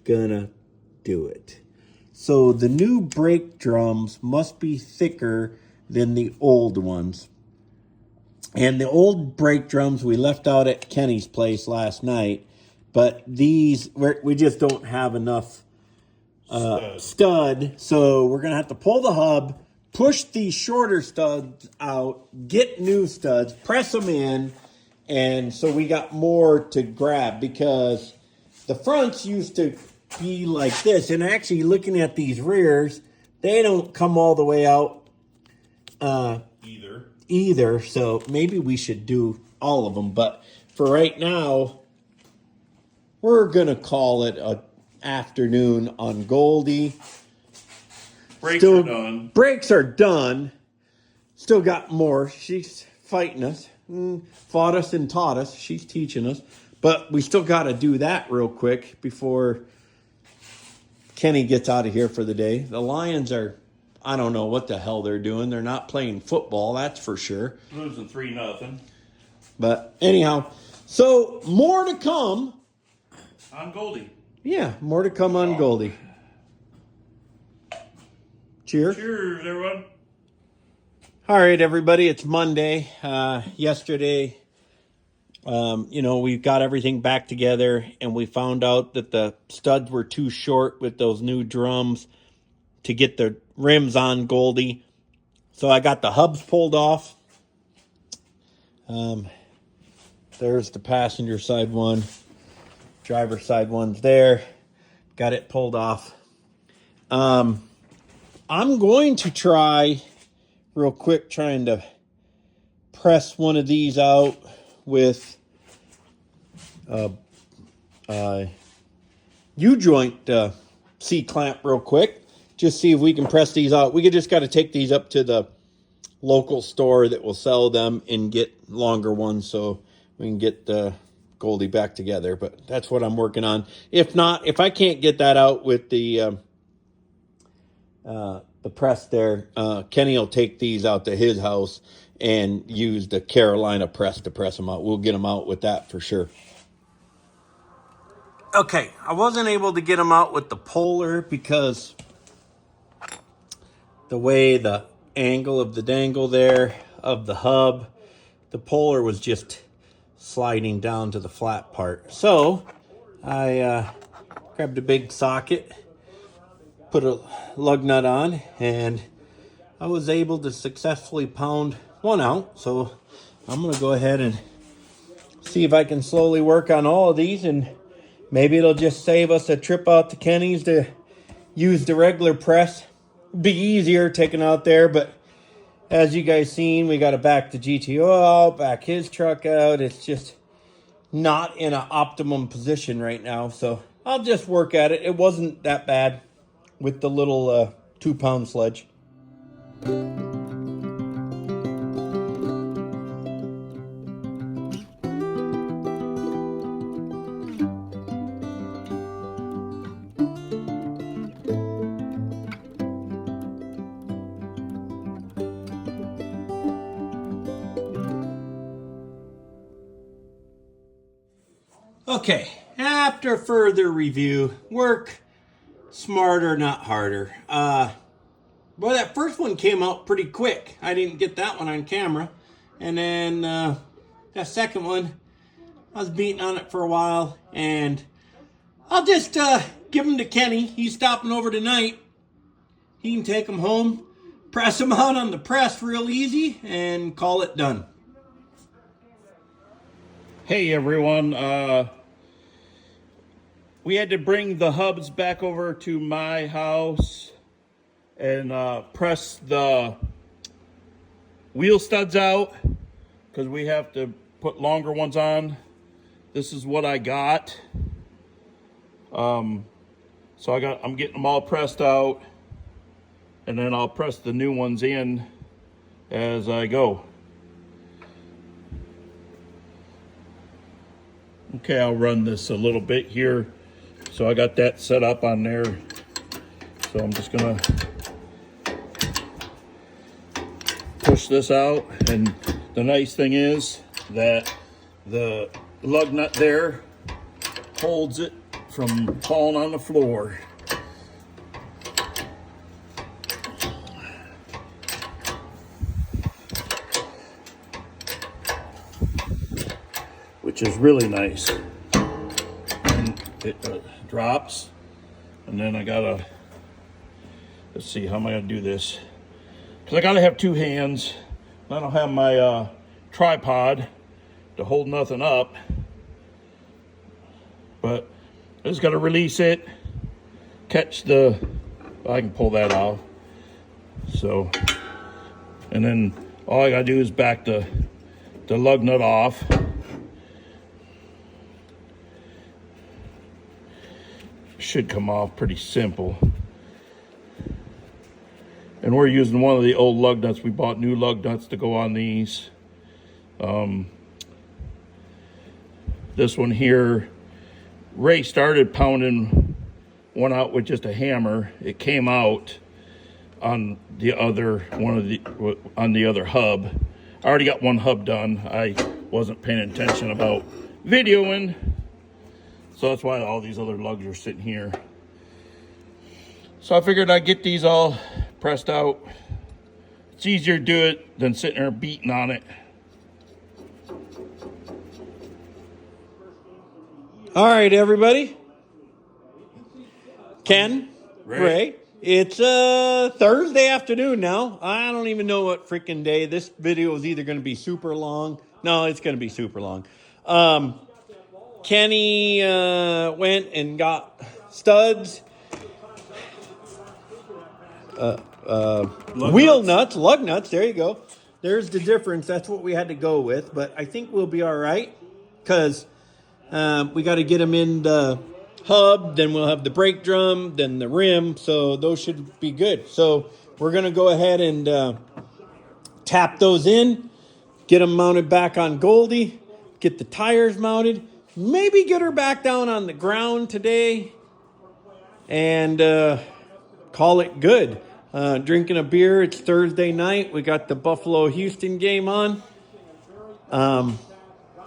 [SPEAKER 1] gonna do it. So the new brake drums must be thicker than the old ones. And the old brake drums we left out at Kenny's place last night, but these we just don't have enough stud, so we're gonna have to pull the hub, push these shorter studs out, get new studs, press them in, and so we got more to grab because the fronts used to be like this, and actually looking at these rears, they don't come all the way out either, so maybe we should do all of them, but for right now, we're gonna call it a afternoon on Goldie.
[SPEAKER 2] Brakes are done.
[SPEAKER 1] Brakes are done. Still got more. She's fighting us. Fought us and taught us. She's teaching us. But we still got to do that real quick before Kenny gets out of here for the day. The Lions are, I don't know what the hell they're doing. They're not playing football, that's for sure.
[SPEAKER 2] Losing 3-0.
[SPEAKER 1] But anyhow, so more to come.
[SPEAKER 2] On Goldie.
[SPEAKER 1] Yeah, more to come on Goldie. Cheers.
[SPEAKER 2] Cheers, everyone.
[SPEAKER 1] All right, everybody, it's Monday. Yesterday, we got everything back together, and we found out that the studs were too short with those new drums to get the rims on Goldie. So I got the hubs pulled off. There's the passenger side one. Driver's side one's there. Got it pulled off. I'm going to try real quick trying to press one of these out with U-joint C-clamp real quick. Just see if we can press these out. We just got to take these up to the local store that will sell them and get longer ones so we can get Goldie back together, but that's what I'm working on. If not, if I can't get that out with the press there, Kenny will take these out to his house and use the Carolina press to press them out. We'll get them out with that for sure. Okay, I wasn't able to get them out with the Polar because the way the angle of the dangle there of the hub, the Polar was just sliding down to the flat part. So I grabbed a big socket, put a lug nut on, and I was able to successfully pound one out. So I'm going to go ahead and see if I can slowly work on all of these, and maybe it'll just save us a trip out to Kenny's to use the regular press. Be easier taking out there, but as you guys seen, we got to back the GTO out, back his truck out. It's just not in an optimum position right now, so I'll just work at it. It wasn't that bad with the little 2-pound sledge. Okay, after further review, work smarter, not harder. Well, that first one came out pretty quick. I didn't get that one on camera. And then that second one, I was beating on it for a while. And I'll just give them to Kenny. He's stopping over tonight. He can take them home, press them out on the press real easy, and call it done.
[SPEAKER 2] Hey everyone, we had to bring the hubs back over to my house and press the wheel studs out because we have to put longer ones on. This is what I got. So I'm getting them all pressed out, and then I'll press the new ones in as I go. Okay, I'll run this a little bit here. So I got that set up on there. So I'm just gonna push this out. And the nice thing is that the lug nut there holds it from falling on the floor. Which is really nice. And it drops, and then I gotta, let's see, how am I gonna do this? Because I gotta have two hands. I don't have my tripod to hold nothing up, but I just gotta release it, catch the, I can pull that off. So, and then all I gotta do is back the lug nut off. Should come off pretty simple. And we're using one of the old lug nuts. We bought new lug nuts to go on these. This one here, Ray started pounding one out with just a hammer. It came out on the other on the other hub. I already got one hub done. I wasn't paying attention about videoing. So that's why all these other lugs are sitting here. So I figured I'd get these all pressed out. It's easier to do it than sitting there beating on it.
[SPEAKER 1] All right, everybody. Ken, Ray. It's Thursday afternoon now. I don't even know what freaking day. This video is either going to be super long. No, it's going to be super long. Kenny went and got studs, wheel nuts, lug nuts. There you go. There's the difference. That's what we had to go with. But I think we'll be all right because we got to get them in the hub. Then we'll have the brake drum, then the rim. So those should be good. So we're going to go ahead and tap those in, get them mounted back on Goldie, get the tires mounted, maybe get her back down on the ground today and call it good. Drinking a beer. It's Thursday night. We got the Buffalo-Houston game on.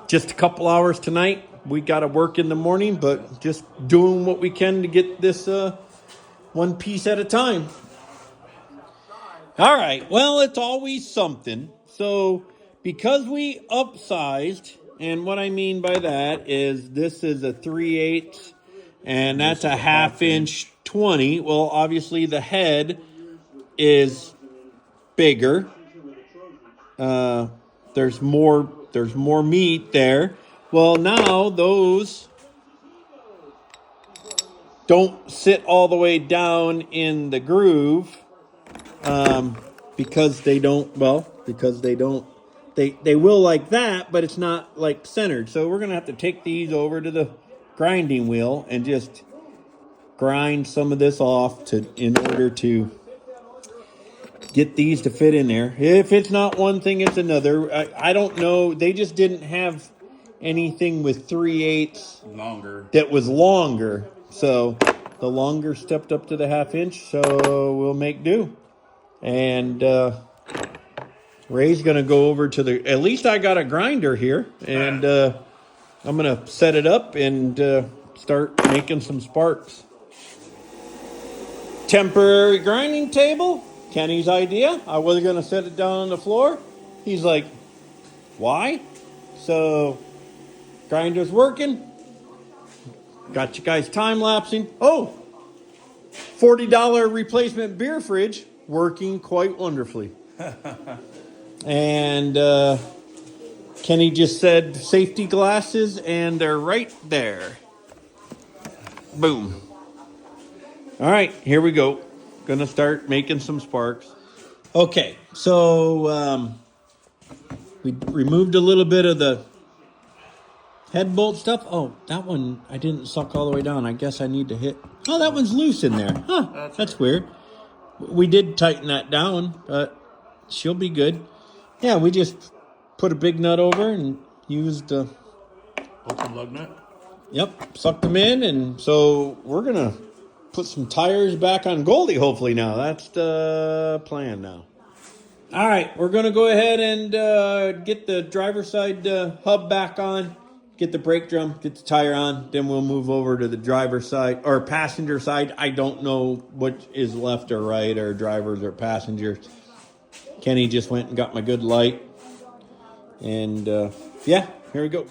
[SPEAKER 1] Just a couple hours tonight. We got to work in the morning, but just doing what we can to get this one piece at a time. All right. Well, it's always something. So because we upsized, and what I mean by that is this is a 3/8, and that's a 1/2 inch 20. Well, obviously the head is bigger. There's more meat there. Well, now those don't sit all the way down in the groove because they will like that, but it's not like centered. So we're gonna have to take these over to the grinding wheel and just grind some of this off in order to get these to fit in there. If it's not one thing, it's another. I don't know. They just didn't have anything with 3/8
[SPEAKER 2] Longer.
[SPEAKER 1] that was longer. So the longer stepped up to the 1/2 inch. So we'll make do. And Ray's going to go over to at least I got a grinder here. And I'm going to set it up and start making some sparks. Temporary grinding table. Kenny's idea. I was going to set it down on the floor. He's like, why? So, grinder's working. Got you guys time-lapsing. Oh, $40 replacement beer fridge working quite wonderfully. And Kenny just said safety glasses, and they're right there. Boom. All right, here we go. Gonna start making some sparks. Okay, so we removed a little bit of the head bolt stuff. Oh, that one I didn't suck all the way down. I guess I need to hit. Oh, that one's loose in there. Huh, that's weird. We did tighten that down, but she'll be good. Yeah, we just put a big nut over and used
[SPEAKER 2] Open lug nut.
[SPEAKER 1] Yep, sucked them in, and so we're gonna put some tires back on Goldie hopefully now. That's the plan now. All right, we're going to go ahead and get the driver's side hub back on, get the brake drum, get the tire on, then we'll move over to the driver's side, or passenger side. I don't know what is left or right, or drivers or passengers. Kenny just went and got my good light. And yeah, here we go.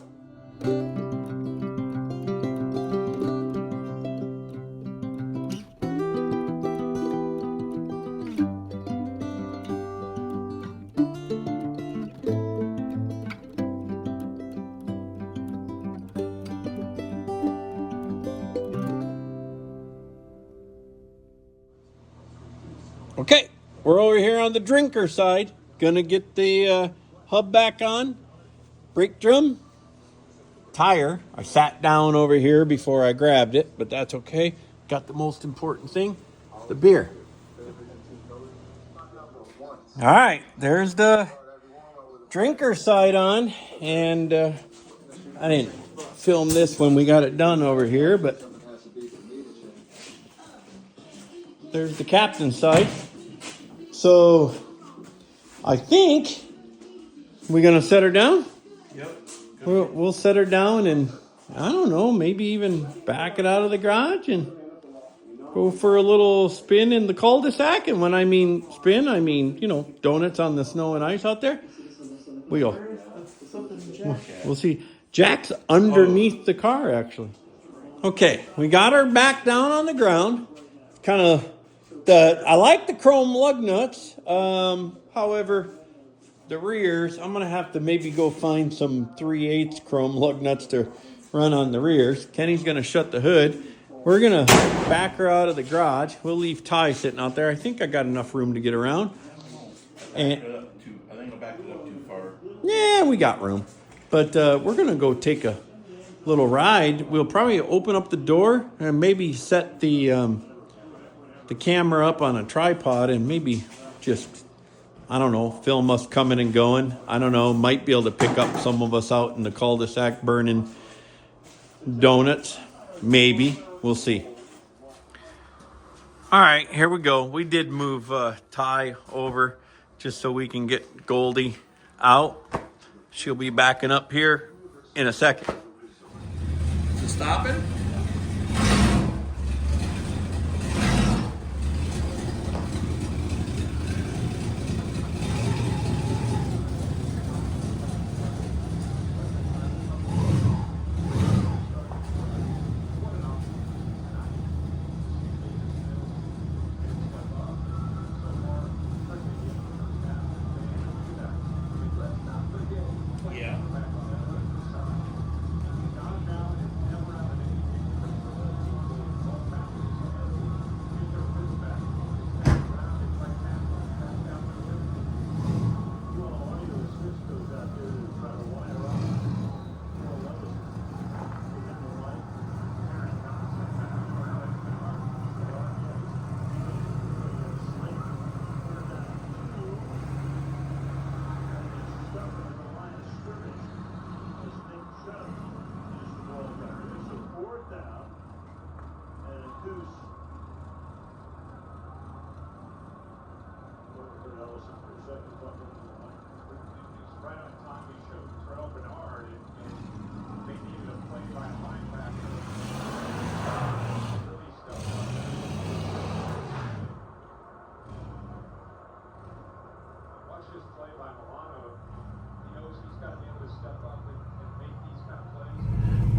[SPEAKER 1] Okay, we're over here on the drinker side. Gonna get the hub back on. Brake drum. Tire. I sat down over here before I grabbed it, but that's okay. Got the most important thing, the beer. All right, there's the drinker side on. And I didn't film this when we got it done over here, but there's the captain's side. So I think we're going to set her down.
[SPEAKER 2] Yep.
[SPEAKER 1] We'll set her down and, I don't know, maybe even back it out of the garage and go for a little spin in the cul-de-sac. And when I mean spin, I mean, donuts on the snow and ice out there. We go. We'll see. Jack's underneath the car, actually. Okay, we got her back down on the ground. Kind of, I like the chrome lug nuts. However, the rears, I'm going to have to maybe go find some 3/8 chrome lug nuts to run on the rears. Kenny's going to shut the hood. We're going to back her out of the garage. We'll leave Ty sitting out there. I think I got enough room to get around. And
[SPEAKER 2] I think I backed it up too far.
[SPEAKER 1] yeah, we got room. But we're going to go take a little ride. We'll probably open up the door and maybe set the camera up on a tripod and maybe just, I don't know, film us coming and going. I don't know, might be able to pick up some of us out in the cul-de-sac burning donuts, maybe. We'll see. All right, here we go. We did move Ty over just so we can get Goldie out. She'll be backing up here in a second. Is it stopping?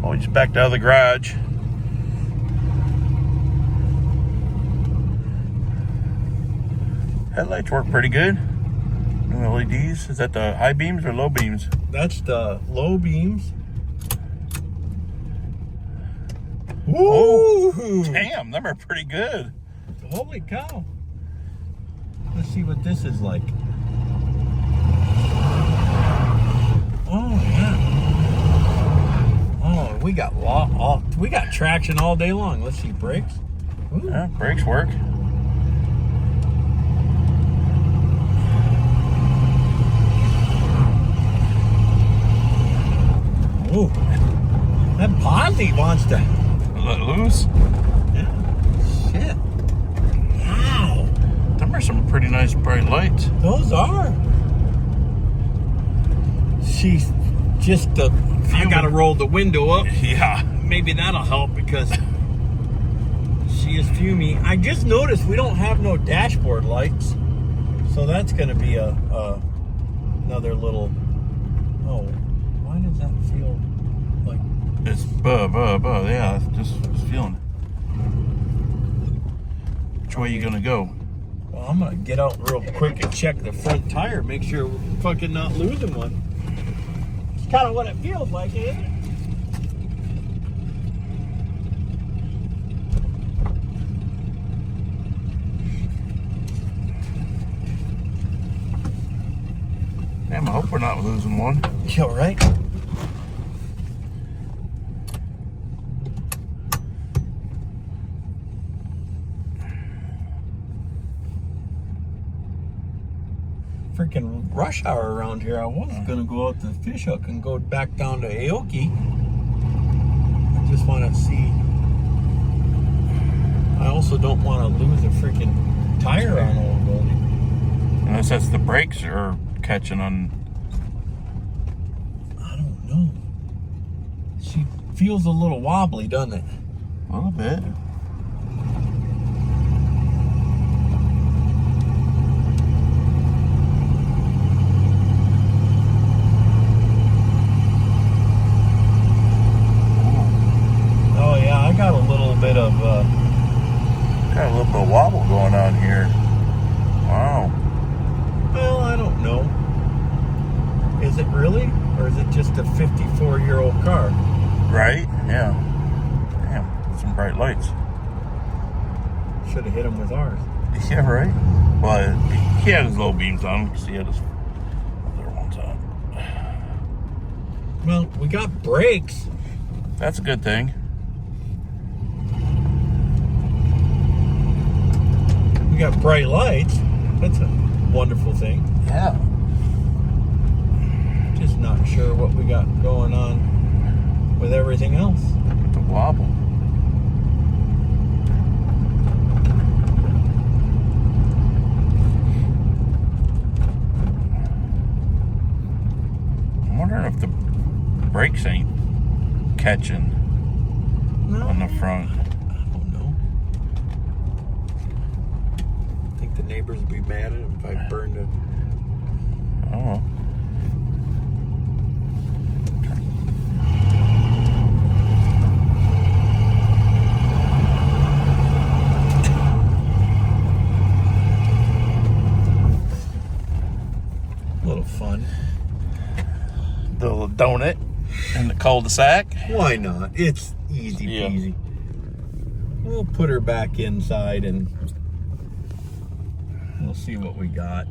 [SPEAKER 2] Oh, we just backed out of the garage. Headlights work pretty good. New LEDs. Is that the high beams or low beams?
[SPEAKER 1] That's the low beams.
[SPEAKER 2] Oh, damn, them are pretty good.
[SPEAKER 1] Holy cow. Let's see what this is like. Oh, yeah. Oh, we got traction all day long. Let's see, brakes. Ooh.
[SPEAKER 2] Yeah, brakes work.
[SPEAKER 1] Ooh. That Posse wants to
[SPEAKER 2] let loose.
[SPEAKER 1] Yeah. Shit. Wow.
[SPEAKER 2] Them are some pretty nice bright lights.
[SPEAKER 1] Those are. She's just I gotta roll the window up.
[SPEAKER 2] Yeah.
[SPEAKER 1] Maybe that'll help because she is fuming. I just noticed we don't have no dashboard lights, so that's gonna be another little. Oh, why does that feel like?
[SPEAKER 2] It's yeah, just feeling it. Which way you gonna go?
[SPEAKER 1] Well, I'm gonna get out real quick and check the front tire, make sure we're fucking not losing one. It's kind of what it feels like, isn't it?
[SPEAKER 2] Damn, I hope we're not losing one.
[SPEAKER 1] Yeah, right. Freaking rush hour around here. I was gonna go out to the fish hook and go back down to Aoki. I just want to see. I also don't want to lose a freaking tire on old Goldie.
[SPEAKER 2] Unless that's the brakes are catching on.
[SPEAKER 1] I don't know. She feels a little wobbly, doesn't it?
[SPEAKER 2] A little bit.
[SPEAKER 1] Got a little bit of
[SPEAKER 2] wobble going on here. Wow.
[SPEAKER 1] Well, I don't know. Is it really? Or is it just a 54-year-old car?
[SPEAKER 2] Right? Yeah. Damn, some bright lights.
[SPEAKER 1] Should have hit him with ours.
[SPEAKER 2] Yeah, right? Well, he had his low beams on because he had his other ones on.
[SPEAKER 1] Well, we got brakes.
[SPEAKER 2] That's a good thing.
[SPEAKER 1] We got bright lights. That's a wonderful thing.
[SPEAKER 2] Yeah.
[SPEAKER 1] Just not sure what we got going on with everything else.
[SPEAKER 2] The wobble. I'm wondering if the brakes ain't catching on the front.
[SPEAKER 1] I don't know. I think the neighbors would be mad at him if I burned it.
[SPEAKER 2] Oh.
[SPEAKER 1] A little fun.
[SPEAKER 2] The little donut in the cul-de-sac.
[SPEAKER 1] Why not? It's easy peasy. We'll put her back inside and we'll see what we got.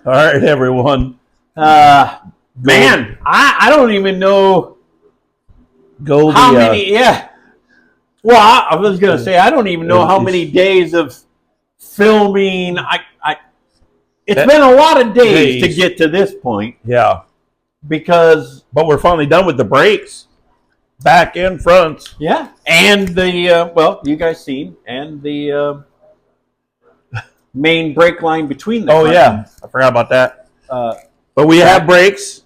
[SPEAKER 2] All right, everyone.
[SPEAKER 1] Man, I don't even know
[SPEAKER 2] Goldie,
[SPEAKER 1] how many. Well, I was gonna say I don't even know how many days of filming. It's been a lot of days to get to this point.
[SPEAKER 2] Yeah,
[SPEAKER 1] because
[SPEAKER 2] but we're finally done with the brakes, back and front.
[SPEAKER 1] Yeah, and the well, you guys seen, and the main brake line between them.
[SPEAKER 2] Oh yeah, I forgot about that. But we have brakes,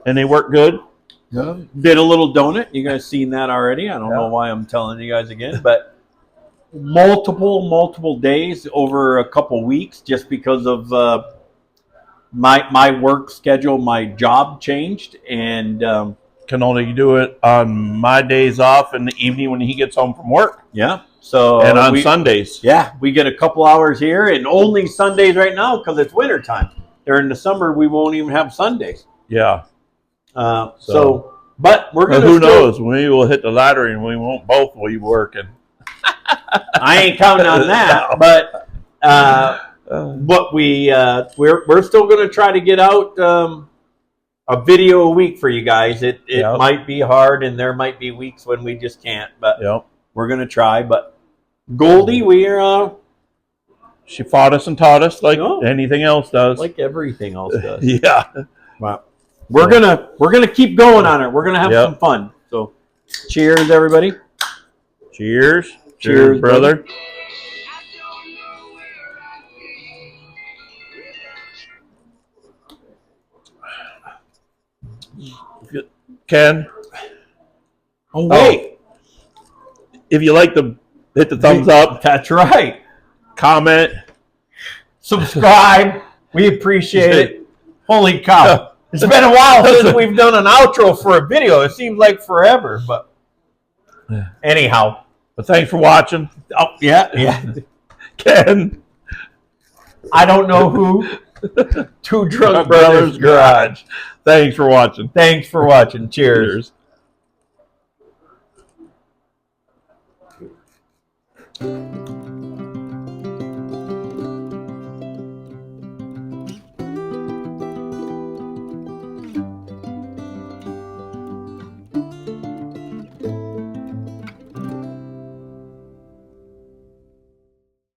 [SPEAKER 2] and they work good.
[SPEAKER 1] Yeah. Did a little donut. You guys seen that already? I don't know why I'm telling you guys again, but multiple days over a couple weeks, just because of my work schedule. My job changed, and
[SPEAKER 2] can only do it on my days off in the evening when he gets home from work.
[SPEAKER 1] Yeah. So
[SPEAKER 2] and on Sundays.
[SPEAKER 1] Yeah, we get a couple hours here, and only Sundays right now because it's winter time. During the summer, we won't even have Sundays.
[SPEAKER 2] Yeah.
[SPEAKER 1] So, but we're gonna.
[SPEAKER 2] Who knows? Maybe we'll hit the lottery and we won't both be working.
[SPEAKER 1] I ain't counting on that,
[SPEAKER 2] No.
[SPEAKER 1] but we're still gonna try to get out a video a week for you guys. It might be hard, and there might be weeks when we just can't, but we're gonna try. But Goldie,
[SPEAKER 2] she fought us and taught us like anything else does.
[SPEAKER 1] Like everything else does.
[SPEAKER 2] Yeah.
[SPEAKER 1] Wow. We're gonna keep going on it. We're gonna have some fun. So, cheers, everybody.
[SPEAKER 2] Cheers. Cheers, brother. Ken.
[SPEAKER 1] Oh wait.
[SPEAKER 2] If you like the hit the thumbs up.
[SPEAKER 1] That's right.
[SPEAKER 2] Comment.
[SPEAKER 1] Subscribe. We appreciate it. Holy cow. It's been a while since we've done an outro for a video. It seems like forever, but anyhow.
[SPEAKER 2] But thanks for watching.
[SPEAKER 1] Oh, yeah.
[SPEAKER 2] Ken.
[SPEAKER 1] I don't know who. Two Drunk Brothers
[SPEAKER 2] Garage. Thanks for watching.
[SPEAKER 1] Thanks for watching. Cheers.
[SPEAKER 2] Cheers.